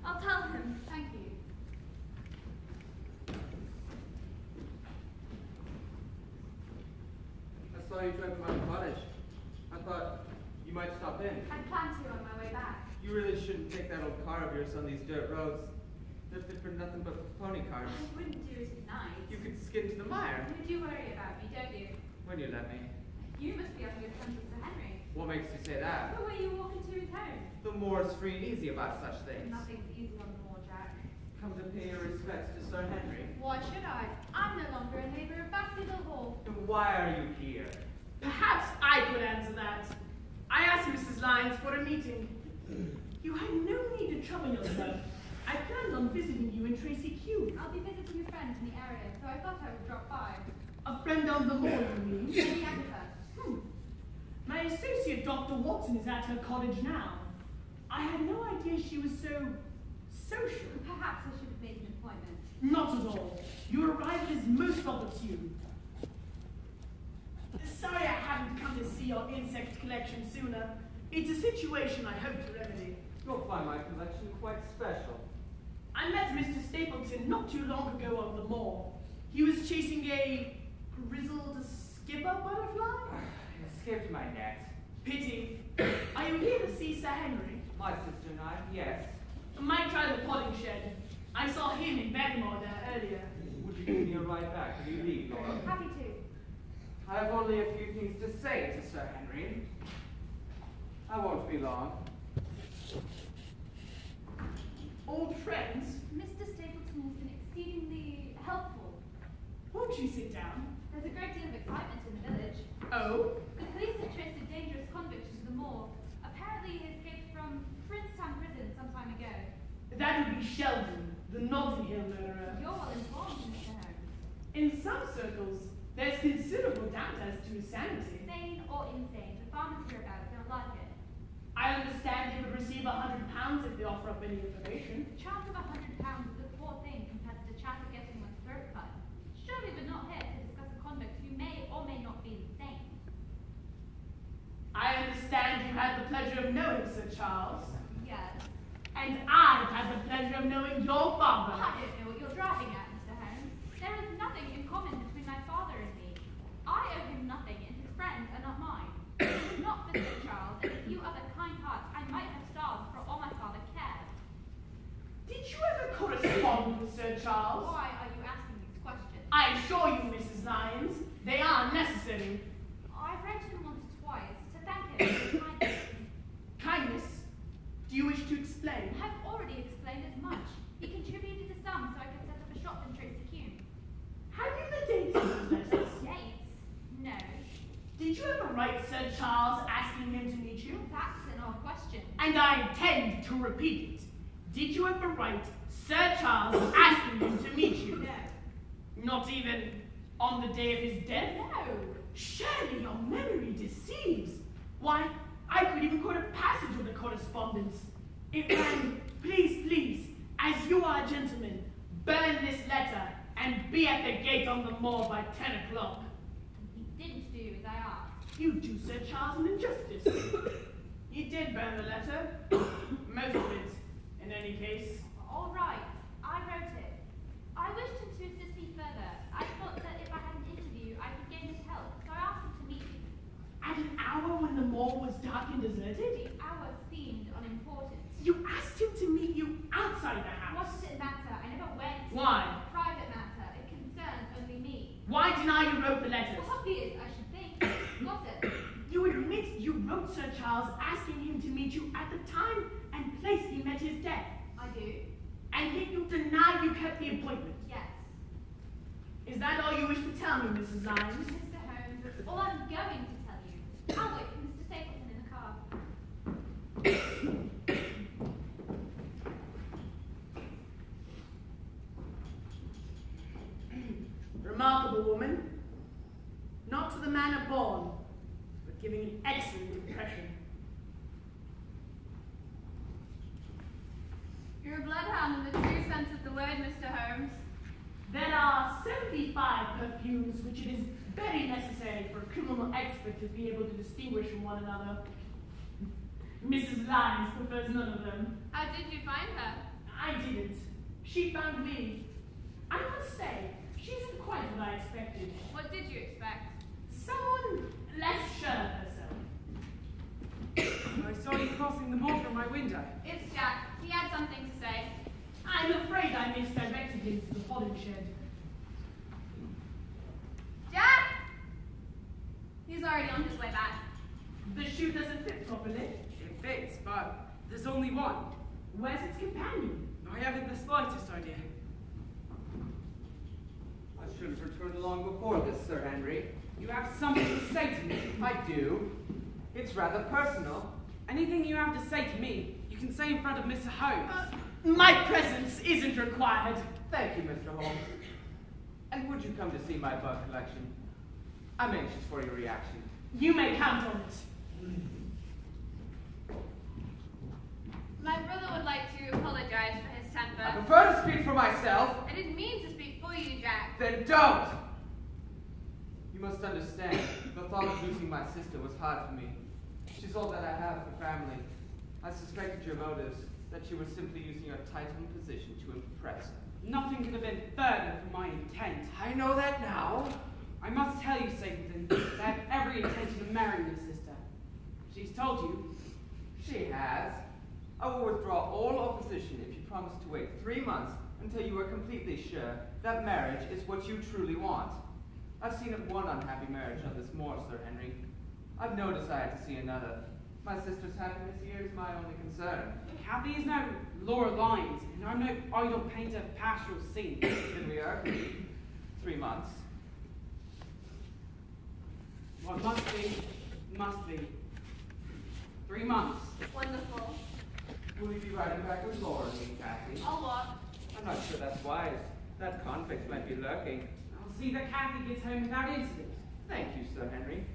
I'll tell him. Thank you. I saw you driving by the cottage. I thought you might stop in. I plan to on my way back. You really shouldn't take that old car of yours on these dirt roads. They're fit for nothing but pony cars. I wouldn't do it at night. You could skid into the mire. You do worry about me, don't you? When you let me. You must be on good terms with Sir Henry. What makes you say that? The way you walk into his home. The moor's free and easy about such things. Nothing's easy on the moor, Jack. Come to pay your respects to Sir Henry. Why should I? I'm no longer a neighbour of Baskerville Hall. Then why are you here? Perhaps I could answer that. I asked Mrs. Lyons for a meeting. You had no need to trouble yourself. I planned on visiting you in Tracy Q. I'll be visiting a friend in the area, so I thought I would drop by. A friend of the moor, you mean? Lady Agatha. My associate, Dr. Watson, is at her cottage now. I had no idea she was so social. Perhaps I should have made an appointment. Not at all. Your arrival is most opportune. Sorry I haven't come to see your insect collection sooner. It's a situation I hope to remedy. You'll find my collection quite special. I met Mr. Stapleton not too long ago on the moor. He was chasing a grizzled skipper butterfly? It escaped my net. Pity. Are you here to see Sir Henry? My sister and I, yes. Might try the potting shed. I saw him in Bedmore there earlier. Would you give me a ride back when you leave, Laura? Happy to. I have only a few things to say to Sir Henry. I won't be long. Old friends? Mr. Stapleton has been exceedingly helpful. Won't you sit down? There's a great deal of excitement in the village. Oh? The police have traced a dangerous convict to the moor. Apparently he escaped from Princetown prison some time ago. That would be Sheldon, the Notting Hill murderer. You're well informed, Mr. Holmes. In some circles, there's considerable doubt as to his sanity. Sane or insane, the farmers hear about it don't like it. I understand he would receive £100 if they offer up any information. The chance of £100 is a poor thing compared to the chance of getting one's throat cut. Surely we're not here to discuss a convict who may or may not be insane. I understand you had the pleasure of knowing Sir Charles. Yes. And I've had the pleasure of knowing your father. I don't know what you're driving at, Mr. Holmes. There is nothing in common between my father and me. I owe him nothing, and his friends are not mine. If it was not for Sir Charles and a few other kind hearts, I might have starved for all my father cared. Did you ever correspond with Sir Charles? Why are you asking these questions? I assure you, Mrs. Lyons, they are necessary. I've read to him once or twice to thank him for his kindness. Kindness? Do you wish to explain? I've already explained as much. He contributed a sum so I could set up a shop in Tracy Q. Have you the dates of those letters? Dates? No. Did you ever write Sir Charles asking him to meet you? That's an odd question. And I intend to repeat it. Did you ever write Sir Charles asking him to meet you? No. Not even on the day of his death? No. Surely your memory deceives. Why, I could even quote a passage of the correspondence. It ran, please, please, as you are a gentleman, burn this letter and be at the gate on the moor by 10 o'clock. He didn't do as I asked. You do Sir Charles an injustice. He did burn the letter. Most of it, in any case. All right. I wrote it. I wished him to assist me further. I thought that if I had an interview, I could gain his help, so I asked him to meet me. At an hour when the moor was dark and deserted? The hour seemed unimportant. You asked him to meet you outside the house. What does it matter? I never went. Why? A private matter. It can deny you wrote the letters? Obvious, I should think. What's it? You admit you wrote Sir Charles asking him to meet you at the time and place he met his death. I do. And yet you deny you kept the appointment. Yes. Is that all you wish to tell me, Mrs. Lyons? Mr. Holmes, that's all I'm going to tell you. I'll wait for Mr. Stapleton in the car. Remarkable woman. Not to the manner born, but giving an excellent impression. You're a bloodhound in the true sense of the word, Mr. Holmes. There are 75 perfumes which it is very necessary for a criminal expert to be able to distinguish from one another. Mrs. Lyons prefers none of them. How did you find her? I didn't. She found me. I must say, she isn't quite what I expected. What did you expect? Someone less sure of herself. I saw you crossing the moor from my window. It's Jack. He had something to say. I'm afraid I misdirected him to the pollen shed. Jack! He's already on his way back. The shoe doesn't fit properly. It fits, but there's only one. Where's its companion? I haven't the slightest idea. I should have returned long before this, Sir Henry. You have something to say to me. I do. It's rather personal. Anything you have to say to me, you can say in front of Mr. Holmes. My presence isn't required. Thank you, Mr. Holmes. And would you come to see my bug collection? I'm anxious for your reaction. You may count on it. My brother would like to apologize for his I temper. prefer to speak for myself. I didn't mean to speak for you, Jack. Then don't! You must understand, the thought of losing my sister was hard for me. She's all that I have for family. I suspected your motives, that you were simply using your title and position to impress her. Nothing could have been further from my intent. I know that now. I must tell you, Stapleton, that I have every intention of marrying your sister. She's told you. She has. I will withdraw all opposition if you promise to wait 3 months until you are completely sure that marriage is what you truly want. I've seen one unhappy marriage on this moor, Sir Henry. I've no desire to see another. My sister's happiness here is my only concern. Kathy is no Laura Lyons, and I'm no idle painter of pastoral scenes. Then we are agreed. 3 months. What must be, must be. 3 months. Wonderful. Will you be riding back with Laura and me, Kathy? I'll walk. I'm not sure that's wise. That conflict might be lurking. I'll see that Kathy gets home without incident. Thank you, Sir Henry.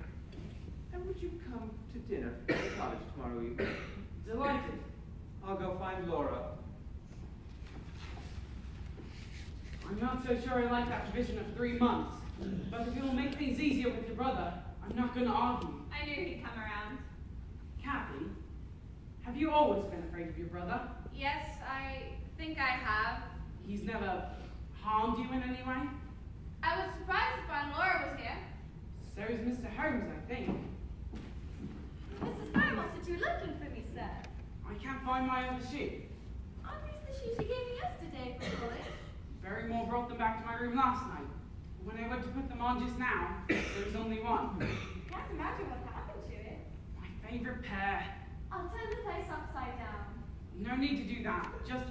And would you come to dinner at the cottage tomorrow evening? Delighted. I'll go find Laura. I'm not so sure I like that provision of 3 months. But if it will make things easier with your brother, I'm not going to argue. I knew he'd come around. Kathy, have you always been afraid of your brother? Yes, I think I have. He's never harmed you in any way? I was surprised to find Laura was here. So is Mr. Holmes, I think. Mrs. Barrymore said you were looking for me, sir. I can't find my other shoe. Aren't these the shoes you gave me yesterday for college? Barrymore brought them back to my room last night. When I went to put them on just now, there was only one. Can't imagine what happened to it. My favorite pair. I'll turn the place upside down. No need to do that. Just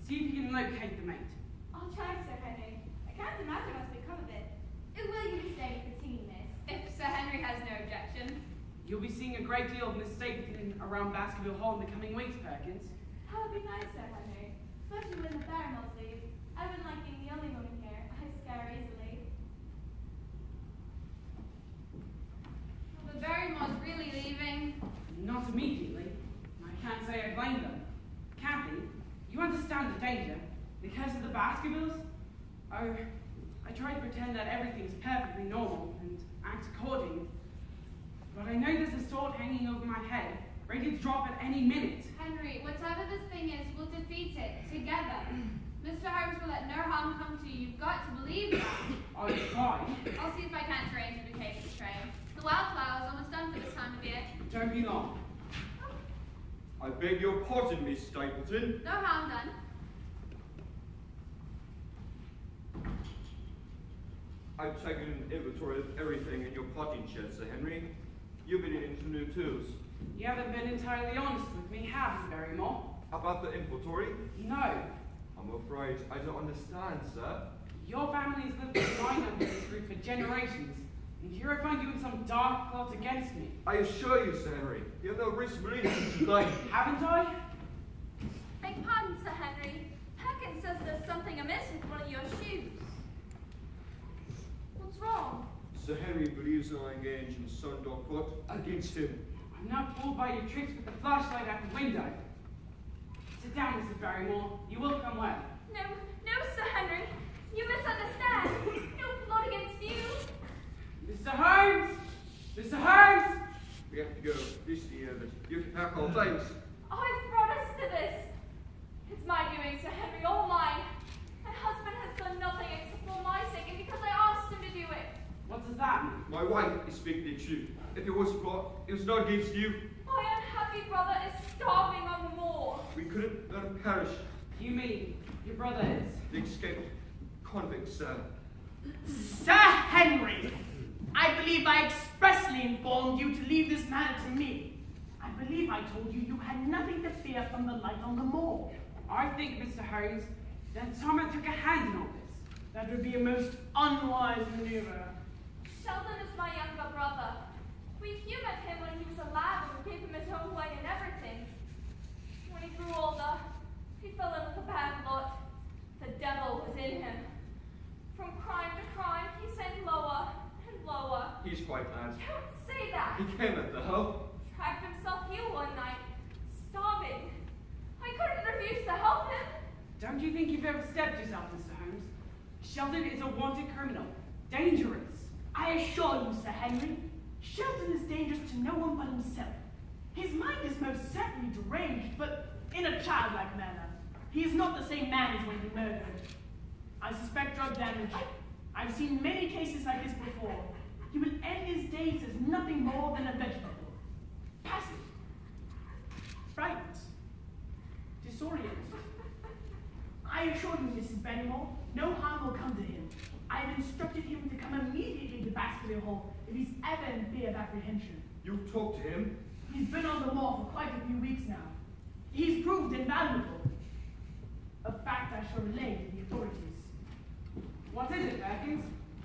see if you can locate the mate. I'll try, Sir Henry. I can't imagine what's become of it. Will you be staying for tea, miss? If Sir Henry has no objection. You'll be seeing a great deal of Miss Stapleton around Baskerville Hall in the coming weeks, Perkins. That would be nice, Sir Henry. Especially when the Barrymores leave. I wouldn't like being the only woman here. I scare easily. Well, the Barrymores really leaving? Not immediately. I can't say I blame them. Kathy, you understand the danger. Because of the Baskervilles? Oh, I try to pretend that everything's perfectly normal and act according. But I know there's a sword hanging over my head, ready to drop at any minute. Henry, whatever this thing is, we'll defeat it together. Mr. Holmes will let no harm come to you. You've got to believe that. I'll try. I'll see if I can't arrange a vacation train. The wildflower's almost done for this time of year. Don't be long. I beg your pardon, Miss Stapleton. No harm done. I've taken an inventory of everything in your potting shed, Sir Henry. You've been into new tools. You haven't been entirely honest with me, have you, Barrymore? About the inventory? No. I'm afraid I don't understand, sir. Your family's lived in line under this roof for generations, and here I find you in some dark plot against me. I assure you, Sir Henry, you have no reason to believe it tonight. Haven't I? Beg pardon, Sir Henry. Perkins says there's something amiss with one of your shoes. What's wrong? Sir Henry believes that I engage in sudden dog plot against him. I'm not fooled by your tricks with the flashlight out the window. Sit down, Mrs. Barrymore. You will come well. No, no, Sir Henry. You misunderstand. No plot against you. Mr. Holmes! Mr. Holmes! We have to go. This is the end. You can pack all things. I've brought us to this. It's my doing, Sir Henry, all mine. My husband has done nothing except for my sake and because I asked him to do it. What does that mean? My wife is speaking the truth. If it was a plot, it was not against you. My unhappy brother is starving on the moor. We couldn't let him perish. You mean your brother is? The escaped convict, sir. Sir Henry, I believe I expressly informed you to leave this matter to me. I believe I told you had nothing to fear from the light on the moor. I think, Mr. Holmes, that someone took a hand in all this. That would be a most unwise maneuver. Sheldon is my younger brother. We humored him when he was a lad and gave him his own way and everything. When he grew older, he fell in with a bad lot. The devil was in him. From crime to crime, he sank lower and lower. He's quite mad. Don't say that. He came at the help. Dragged himself here one night, starving. I couldn't refuse to help him. Don't you think you've overstepped yourself, Mr. Holmes? Sheldon is a wanted criminal. Dangerous. I assure you, Sir Henry, Sheldon is dangerous to no one but himself. His mind is most certainly deranged, but in a childlike manner. He is not the same man as when he murdered. I suspect drug damage. I've seen many cases like this before. He will end his days as nothing more than a vegetable. Passive. Frightened. Disoriented. I assure you, Mrs. Barrymore, no harm will come to him. I have instructed him to come immediately to Baskerville Hall if he's ever in fear of apprehension. You talked to him? He's been on the moor for quite a few weeks now. He's proved invaluable. A fact I shall relay to the authorities. What is it, Perkins?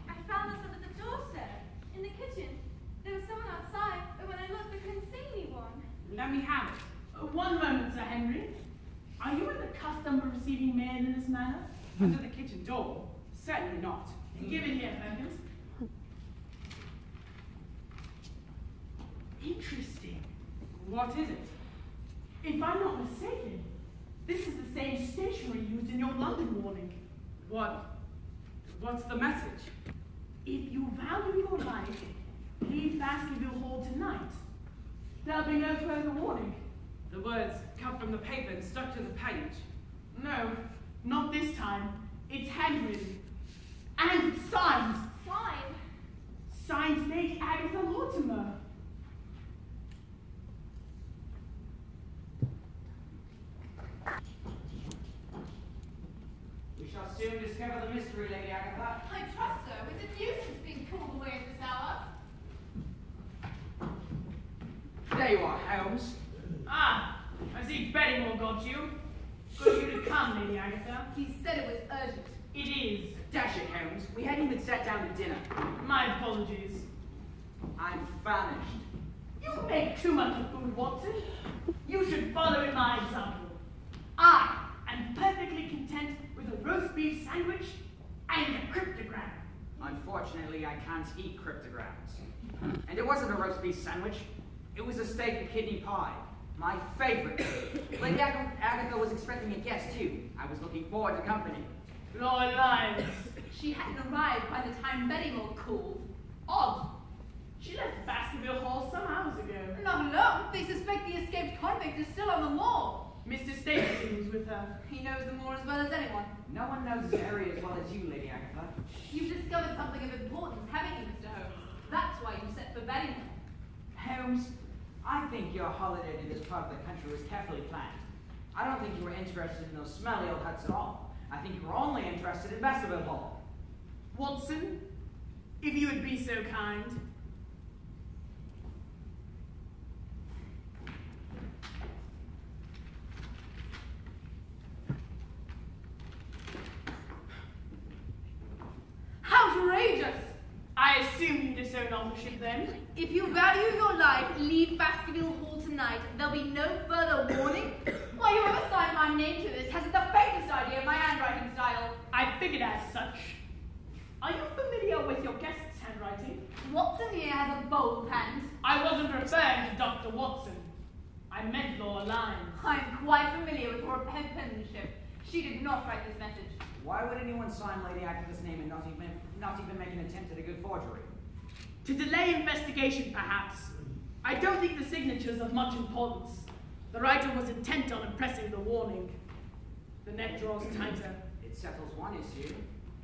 I found this under the door, sir, in the kitchen. There was someone outside, but when I looked, I couldn't see anyone. Let me have it. One moment, Sir Henry. Are you in the custom of receiving mail in this manner? Under the kitchen door? Certainly not. Give it here, Perkins. Interesting. What is it? If I'm not mistaken, this is the same stationery used in your London warning. What's the message? If you value your life, leave Baskerville Hall tonight. There'll be no further warning. The words cut from the paper and stuck to the page. No, not this time. It's handwritten. And it's signed. Signed? Signed Lady Agatha Mortimer. We shall soon discover the mystery, Lady Agatha. I trust so. It's a nuisance being called away at this hour. There you are, Holmes. Ah, I see Barrymore got you. Good of you to come, Lady Agatha. He said it was urgent. It is. Dash it, Holmes. We hadn't even sat down to dinner. My apologies. I'm famished. You make too much of food, Watson. You should follow in my example. I am perfectly content with a roast beef sandwich and a cryptogram. Unfortunately, I can't eat cryptograms. And it wasn't a roast beef sandwich. It was a steak and kidney pie. My favorite. Lady Agatha was expecting a guest, too. I was looking forward to company. Lord lives. She hadn't arrived by the time Barrymore called. Odd. She left Baskerville Hall some hours ago. Not alone. They suspect the escaped convict is still on the moor. Mr. Stapleton was with her. He knows the moor as well as anyone. No one knows this area as well as you, Lady Agatha. You've discovered something of importance, haven't you, Mr. Holmes? That's why you sent for Barrymore. Holmes, I think your holiday to this part of the country was carefully planned. I don't think you were interested in those smelly old huts at all. I think you were only interested in Baskerville Hall. Watson, If you would be so kind. Outrageous! I assume you disown ownership then? If you value your life, leave Baskerville Hall tonight. There'll be no further warning. Why, whoever signed my name to this hasn't the faintest idea of my handwriting style. I figured as such. Are you familiar with your guest's handwriting? Watson here has a bold hand. I wasn't referring to Dr. Watson. I meant Laura Lyons. I'm quite familiar with her penmanship. She did not write this message. Why would anyone sign Lady Agatha's name and not even make an attempt at a good forgery? To delay investigation, perhaps. I don't think the signature's of much importance. The writer was intent on impressing the warning. The net draws tighter. It settles one issue.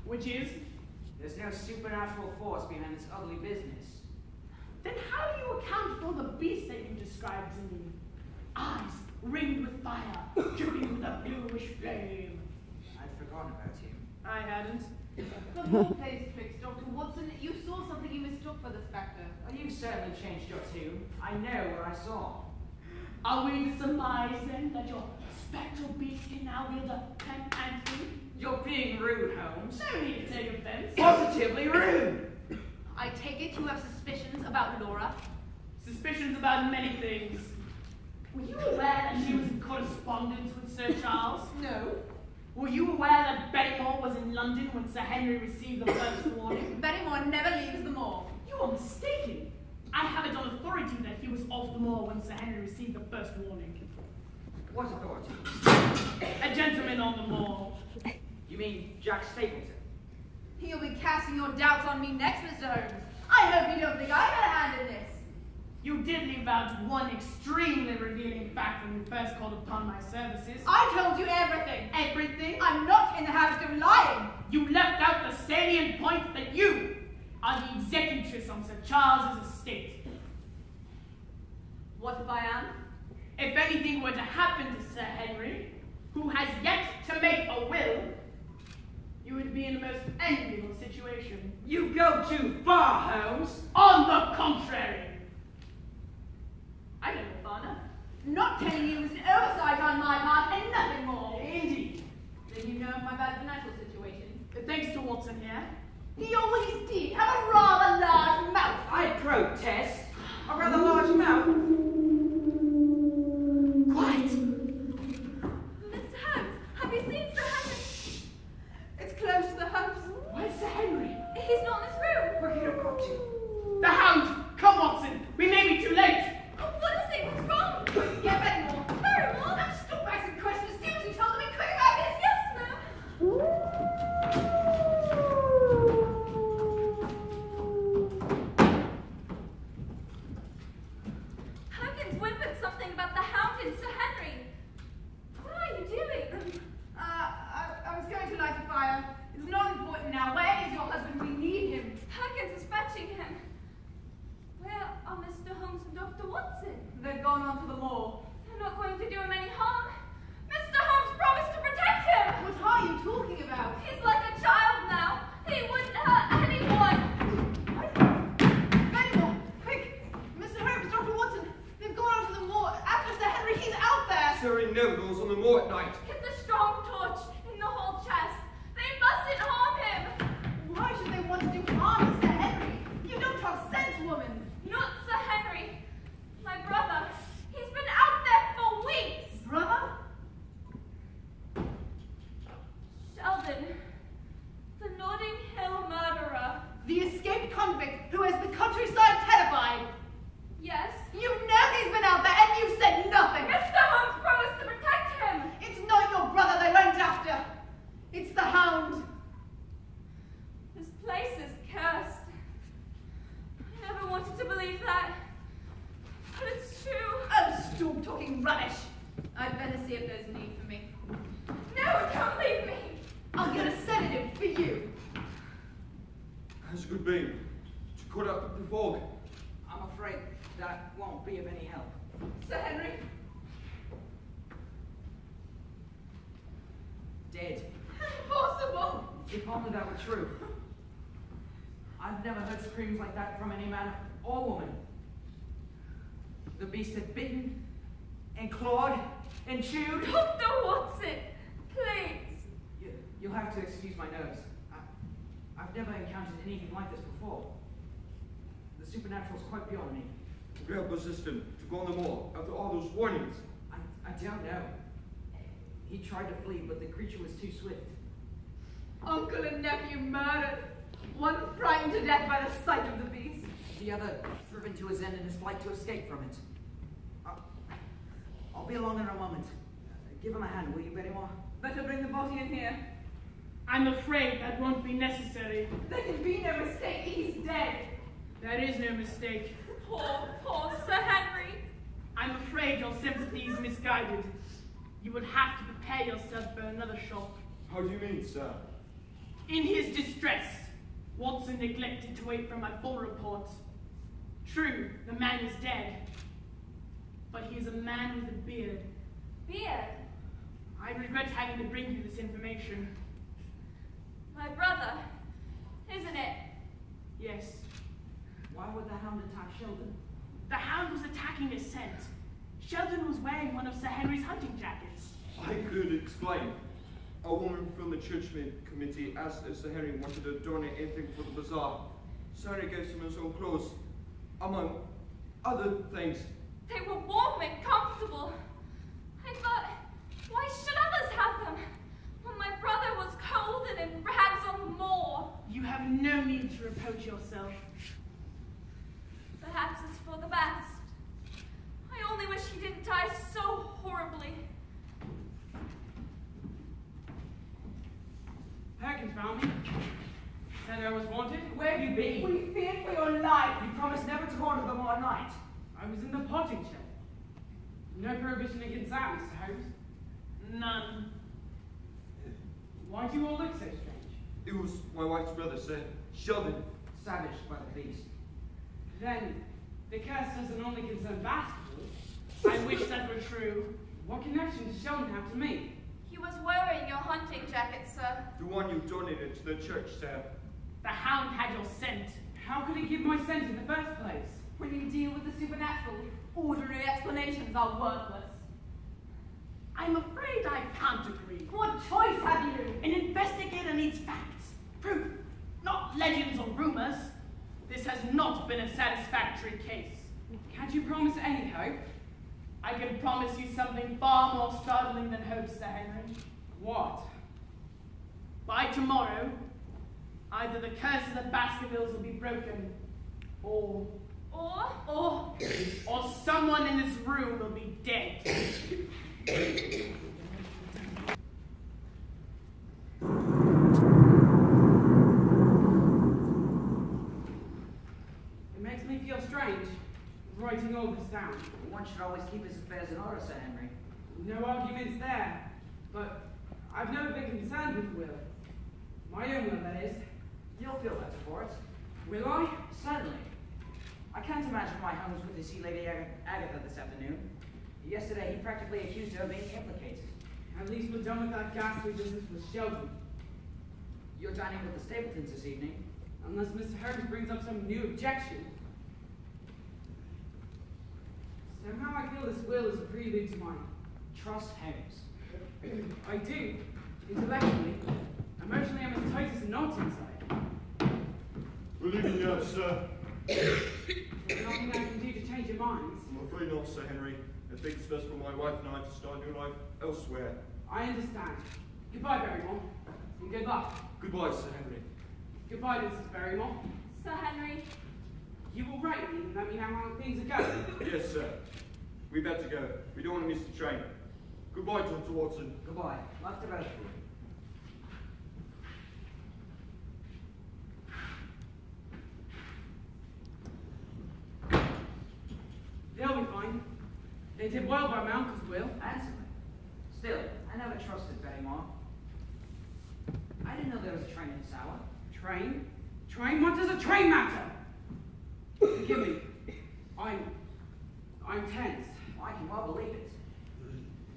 Which is? There's no supernatural force behind this ugly business. Then how do you account for the beast that you described to me? Eyes ringed with fire, dripping with a bluish flame. I'd forgotten about him. I hadn't. The more plays tricks, Dr. Watson. You saw something you mistook for the spectre. Well, you've certainly changed your tune. I know what I saw. Are we to surmise then that your spectral beast can now wield a pen and ink? You're being rude, Holmes. No need to take offense. Positively rude. I take it you have suspicions about Laura. Suspicions about many things. Were you aware that she was in correspondence with Sir Charles? No. Were you aware that Bennymore was in London when Sir Henry received the first warning? Bennymore never leaves the moor. You are mistaken. I have it on authority that he was off the moor when Sir Henry received the first warning. What authority? A gentleman on the moor. You mean Jack Stapleton? You'll be casting your doubts on me next, Mr. Holmes. I hope you don't think I had a hand in this. You did leave out one extremely revealing fact when you first called upon my services. I told you everything. Everything? I'm not in the habit of lying. You left out the salient point that you are the executress on Sir Charles's estate. What if I am? If anything were to happen to Sir Henry, who has yet to make a will, you would be in the most enviable situation. You go too far, Holmes. On the contrary. I don't go far enough. Not telling you was an oversight on my part and nothing more. Indeed. Then you know of my bad financial situation. Thanks to Watson here. He always did have a rather large mouth. I protest. A rather large mouth. Quiet. Mr. Holmes, have you seen Sir Henry? It's close to the house. Where's Sir Henry? He's not in this room. Where can you go to? The Hound! Come, Watson! We may be too late! Oh, what is it? What's wrong? Yeah, Bennymore. Barrymore? Now stop asking questions. Do as you told me. Quick about this. Yes, ma'am. Perkins whimpered something about the Hound and Sir Henry. What are you doing? I was going to light a fire. It's not important now. Where is your husband? We need him. Perkins is fetching him. Where are Mr. Holmes and Dr. Watson? They've gone on to the moor. They're not going to do him any harm. Mr. Holmes promised to protect him. What are you talking about? He's like a child now. He wouldn't hurt anyone. Bennymore, quick! Mr. Holmes, Dr. Watson, they've gone on to the moor. After Sir Henry, he's out there. Sir, he never goes on the moor at night. Get the strong torch in the whole chest. They mustn't harm him. Why should they want to do harm to Sir Henry? You don't talk sense, woman. Not Sir Henry. My brother. He's been out there for weeks. Brother? Sheldon. The Notting Hill murderer. The escaped convict who has the countryside terrified. Yes. You know he's been out there and you've said nothing. Mr. Holmes promised to protect him. It's not your brother they went after. It's the Hound. This place is cursed. I never wanted to believe that. But it's true. Oh, stop talking rubbish. I'd better see if there's need for me. No, don't leave me. I'll get a sedative for you. How's it good been? To cut up the fog. I'm afraid that won't be of any help. Sir Henry? Dead. Impossible. If only that were true. I've never heard screams like that from any man or woman. The beast had bitten, and clawed, and chewed. Dr. Watson, please. You'll have to excuse my nerves. I've never encountered anything like this before. The supernatural is quite beyond me. We are persistent to go on the moor after all those warnings. I don't know. He tried to flee, but the creature was too swift. Uncle and nephew murdered. One frightened to death by the sight of the beast. The other driven to his end in his flight to escape from it. I'll be along in a moment. Give him a hand, will you, Barrymore? Better bring the body in here. I'm afraid that won't be necessary. There can be no mistake. He's dead. There is no mistake. Poor Sir Henry. I'm afraid your sympathy is misguided. You would have to prepare yourself for another shock. How do you mean, sir? In his distress, Watson neglected to wait for my full report. True, the man is dead, but he is a man with a beard. Beard? I regret having to bring you this information. My brother, isn't it? Yes. Why would the Hound attack Sheldon? The Hound was attacking a scent. Sheldon was wearing one of Sir Henry's hunting jackets. I could explain. A woman from the church committee asked if Sir Henry wanted to donate anything for the bazaar. Sir Henry gave some of his own clothes, among other things. They were warm and comfortable. I thought, why should others have them? When my brother was cold and in rags on the moor. You have no need to reproach yourself. Perhaps it's for the best. I only wish he didn't die so horribly. Perkins found me. Said I was wanted. Where have you been? We feared for your life. You promised never to go on to the moor at night. I was in the potting shed. No prohibition against that, Mr. Holmes. None. Why do you all look so strange? It was my wife's brother, Sir Sheldon. Savaged by the beast. Then, the curse doesn't only concern Baskerville. I wish that were true. What connection does Sheldon have to me? He was wearing your hunting jacket, sir. The one you donated to the church, sir. The Hound had your scent. How could he give my scent in the first place? When you deal with the supernatural, ordinary explanations are worthless. I'm afraid I can't agree. What choice have you? An investigator needs facts, proof, not legends or rumors. This has not been a satisfactory case. Can't you promise any hope? I can promise you something far more startling than hope, Sir Henry. What? By tomorrow, either the curse of the Baskervilles will be broken, or someone in this room will be dead. It makes me feel strange, writing all this down. One should always keep his affairs in order, Sir Henry. No arguments there, but I've never been concerned with will. My own will, that is. You'll feel better for it. Will I? Certainly. I can't imagine why Holmes went to see Lady Agatha this afternoon. Yesterday, he practically accused her of being implicated. At least we're done with that ghastly business with Sheldon. You're dining with the Stapletons this evening. Unless Mr. Holmes brings up some new objection. Somehow I feel this will is a prelude to mine. Trust Holmes. I do. Intellectually. Emotionally, I'm as tight as a knot inside. We're leaving now, sir. There's nothing I can do to change your minds. I'm afraid not, Sir Henry. I think it's best for my wife and I to start a new life elsewhere. I understand. Goodbye, Barrymore. And good luck. Goodbye, Sir Henry. Goodbye, Mrs. Barrymore. Sir Henry. You will write me and let me know how things are going. Yes, sir. We better go. We don't want to miss the train. Goodbye, Dr. Watson. Goodbye. Luck to both of you. They'll be fine. They did well by my uncle's will. Answer me. Still, I never trusted Barrymore. I didn't know there was a train in this hour. Train? Train? What does a train matter? Forgive me. I'm tense. Well, I can well believe it.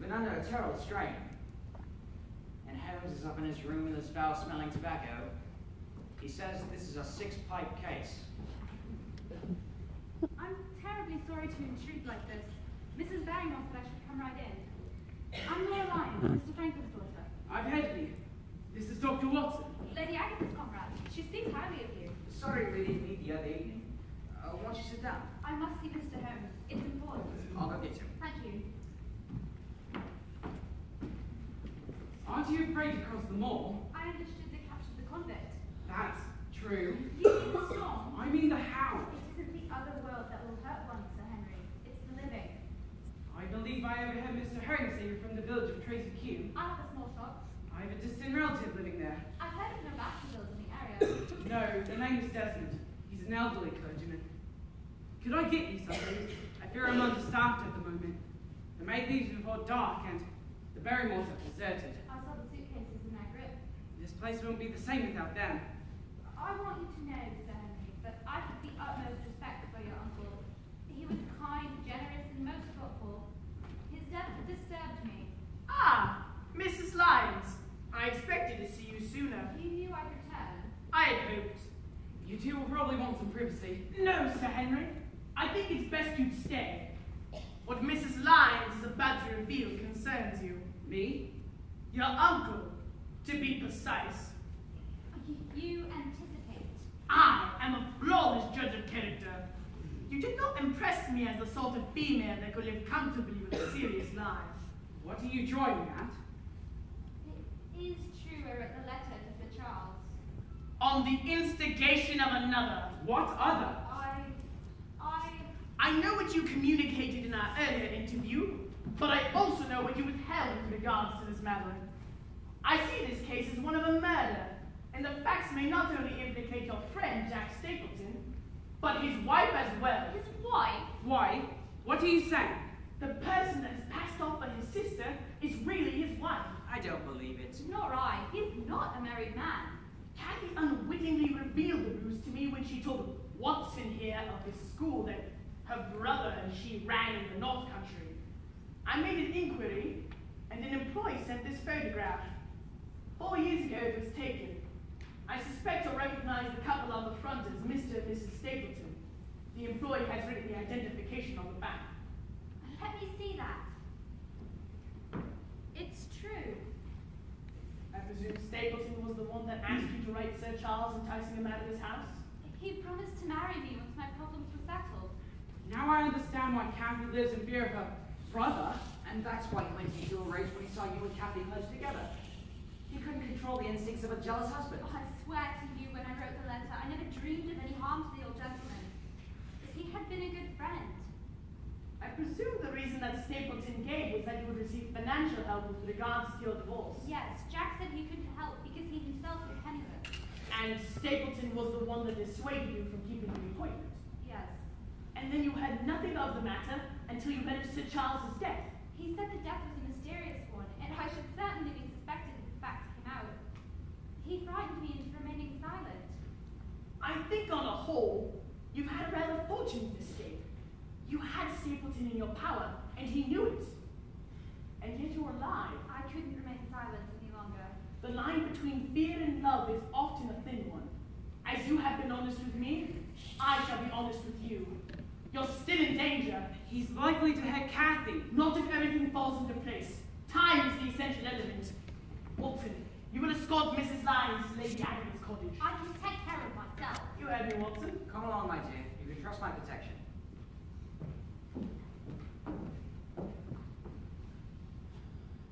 Been under a terrible strain. And Holmes is up in his room with his foul-smelling tobacco. He says this is a 6-pipe case. I'm terribly sorry to intrude like this. Mrs. Barrymore said I should come right in. I'm Laura Lyons, Mr. Franklin's daughter. I've heard of you. This is Dr. Watson. Lady Agatha's comrade. She speaks highly of you. Sorry we didn't meet the other evening. Why don't you sit down? I must see Mr. Holmes. It's important. I'll go get you. Thank you. Aren't you afraid to cross the moor? I understood they captured the convict. That's true. You mean the storm? I mean the Hound. It isn't the other world that will hurt one, Sir Henry. It's the living. I believe I overheard Mr. Holmes say you're from the village of Tracy Kew. I have a small shop. I have a distant relative living there. I've heard of no Baskervilles in the area. No, the name is Desmond. He's an elderly clergyman. Could I get you something? I fear I'm understaffed at the moment. The maid leaves before dark and the Barrymores have deserted. I saw the suitcases in their grip. This place won't be the same without them. I want you to know, Sir Henry, that I have the utmost respect for your uncle. He was kind, generous, and most thoughtful. His death disturbed me. Ah, Mrs. Lyons. I expected to see you sooner. You knew I'd return. I had hoped. You two will probably want some privacy. No, Sir Henry. I think it's best you'd stay. What Mrs. Lyons is about to reveal concerns you. Me? Your uncle, to be precise. You anticipate. I am a flawless judge of character. You did not impress me as the sort of female that could live comfortably with a serious life. What are you driving at? It is true I wrote the letter to Sir Charles. On the instigation of another. What other? I know what you communicated in our earlier interview, but I also know what you withheld in regards to this matter. I see this case as one of a murder, and the facts may not only implicate your friend, Jack Stapleton, but his wife as well. His wife? Why? What are you saying? The person that has passed off for his sister is really his wife. I don't believe it. Nor I. He's not a married man. Kathy unwittingly revealed the ruse to me when she told Watson here of his school that her brother and she ran in the North Country. I made an inquiry, and an employee sent this photograph. 4 years ago it was taken. I suspect or recognize the couple on the front as Mr. and Mrs. Stapleton. The employee has written the identification on the back. Let me see that. It's true. I presume Stapleton was the one that asked you to write Sir Charles enticing him out of his house? He promised to marry me once my problems were settled. Now I understand why Kathy lives in fear of her brother. And that's why he went into a rage when he saw you and Kathy close together. He couldn't control the instincts of a jealous husband. Oh, I swear to you, when I wrote the letter, I never dreamed of any harm to the old gentleman. But he had been a good friend. I presume the reason that Stapleton gave was that you would receive financial help with regards to your divorce. Yes, Jack said he couldn't help because he himself was penniless. And Stapleton was the one that dissuaded you from keeping the appointment. Yes. And then you heard nothing of the matter until you heard of Sir Charles's death. He said the death was a mysterious one, and I should certainly be suspected if the facts came out. He frightened me into remaining silent. I think on a whole, you've had a rather fortunate escape. You had Stapleton in your power, and he knew it. And yet you're alive. I couldn't remain silent any longer. The line between fear and love is often a thin one. As you have been honest with me, I shall be honest with you. You're still in danger. He's likely to hurt Kathy. Not if everything falls into place. Time is the essential element. Watson, you will escort Mrs. Lyons to Lady Agatha's cottage. I can take care of myself. You heard me, Watson. Come along, my dear. You can trust my protection.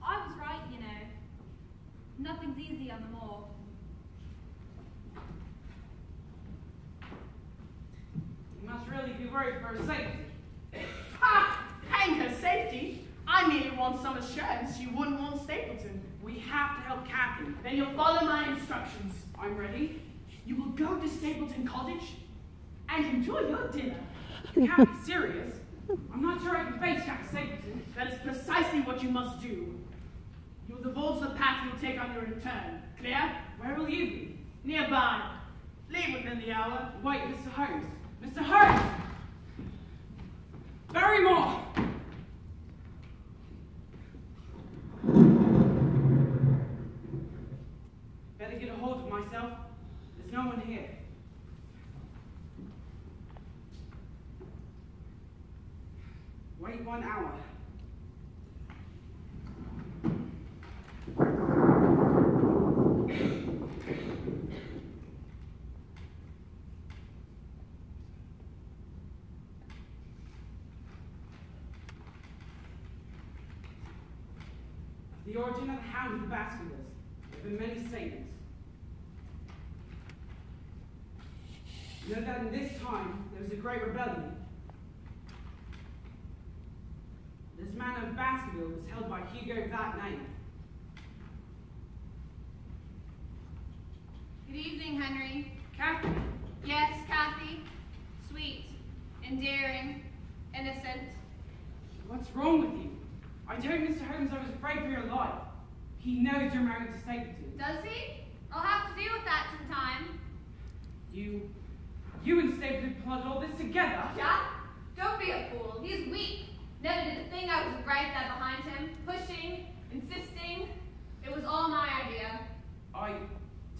I was right, you know. Nothing's easy on the moor. You must really be worried for her safety. Ha! Hang her safety. I merely want some assurance you wouldn't want Stapleton. We have to help Kathy. Then you'll follow my instructions. I'm ready. You will go to Stapleton Cottage and enjoy your dinner. You can't be serious. I'm not sure I can face Jack Stapleton. That is precisely what you must do. You'll divulge the path you'll take on your return. Clear? Where will you be? Nearby. Leave within the hour. Wait, Mr. Holmes. Mr. Holmes! Barrymore! Better get a hold of myself. There's no one Wait 1 hour. The origin of the Hound of the Baskervilles. There have been many statements. You know that in this time there was a great rebellion. This man of Baskerville was held by Hugo of that name. Good evening, Henry. Kathy, Yes, Kathy. Sweet, endearing, innocent. what's wrong with you? I told Mr. Holmes I was afraid for your life. He knows you're married to Stapleton. Does he? I'll have to deal with that sometime. You and Stapleton plotted all this together. Jack, don't be a fool. He's weak. Never did a thing I was right there behind him. Pushing, insisting. It was all my idea. I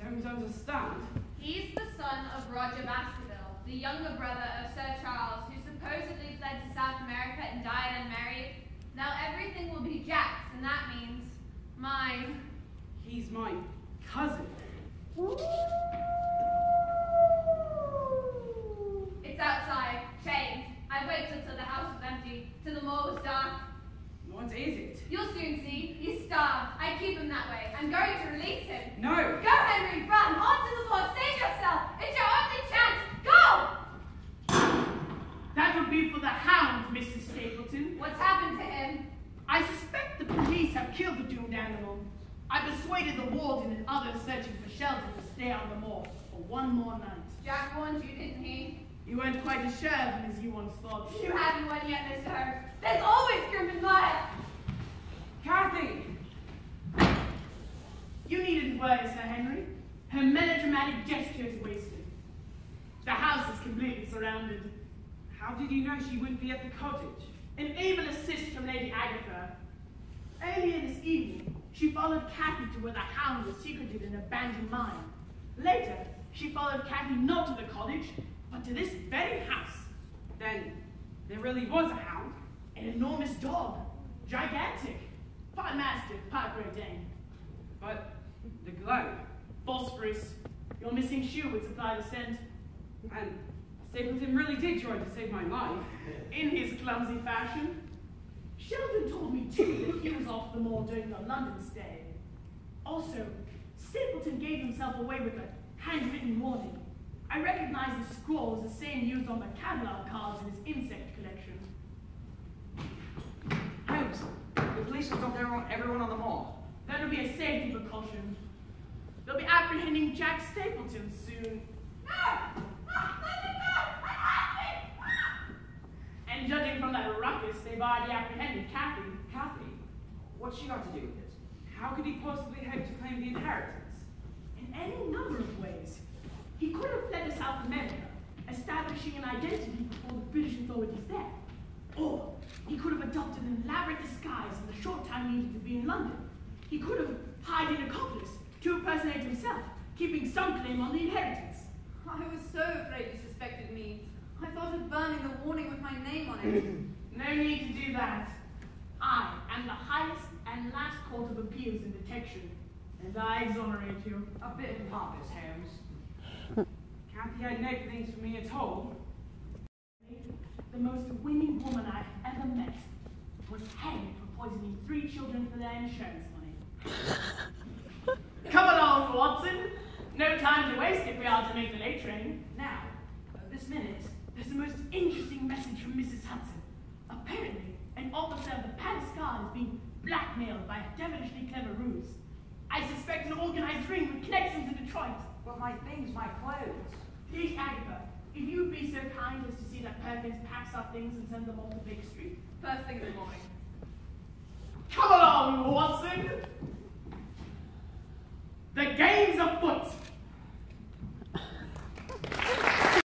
don't understand. He's the son of Roger Baskerville, the younger brother of Sir Charles, who supposedly fled to South America and died unmarried. Now everything will be Jack's, and that means mine. He's my cousin. It's outside, chained. I waited till the house was empty, till the moor was dark. What is it? You'll soon see. He's starved. I keep him that way. I'm going to release him. No! Go, Henry, run! Onto the moor! Save yourself! It's your only chance! Go! That would be for the Hound, Mrs. Stapleton. What's happened to him? I suspect the police have killed the doomed animal. I persuaded the warden and others searching for shelter to stay on the moor for one more night. Jack warned you, didn't he? You weren't quite as sure of him as you once thought. You haven't won yet, Mr. Holmes. There's always grim and mire. Kathy! You needn't worry, Sir Henry. Her melodramatic gesture is wasted. The house is completely surrounded. How did you know she wouldn't be at the cottage? An able assist from Lady Agatha. Earlier this evening, she followed Kathy to where the Hound was secreted in an abandoned mine. Later, she followed Kathy not to the cottage, but to this very house. Then, there really was a hound? An enormous dog. Gigantic. Part mastiff, part Great Dane. But the glow. Phosphorus. Your missing shoe would supply the scent. And Stapleton really did try to save my life. In his clumsy fashion. Sheldon told me too that he was off the moor during your London stay. Also, Stapleton gave himself away with a handwritten warning. I recognize the scrawl as the same used on the catalog cards in his insect collection. Holmes, the police have dumped everyone on the moor. That'll be a safety precaution. They'll be apprehending Jack Stapleton soon. And judging from that ruckus, they've already apprehended Kathy. Kathy? What's she got to do with it? How could he possibly hope to claim the inheritance? In any number of ways. He could have fled to South America, establishing an identity before the British authorities there. Or he could have adopted an elaborate disguise in the short time needed to be in London. He could have hired an accomplice to impersonate himself, keeping some claim on the inheritance. I was so afraid you suspected me. I thought of burning the warning with my name on it. No need to do that. I am the highest and last court of appeals in detection, and I exonerate you. A bit pompous, Holmes. Kathy had no feelings for me at all. The most winning woman I ever met was hanged for poisoning 3 children for their insurance money. Come along, Watson. No time to waste if we are to make the late train. Now, this minute, there's the most interesting message from Mrs. Hudson. Apparently, an officer of the Palace Guard is being blackmailed by a devilishly clever ruse. I suspect an organized ring with connections in Detroit. But my things, my clothes. Please, Agatha, if you'd be so kind as to see that Perkins packs up things and sends them off to Baker Street. First thing in the morning. Come along, Watson!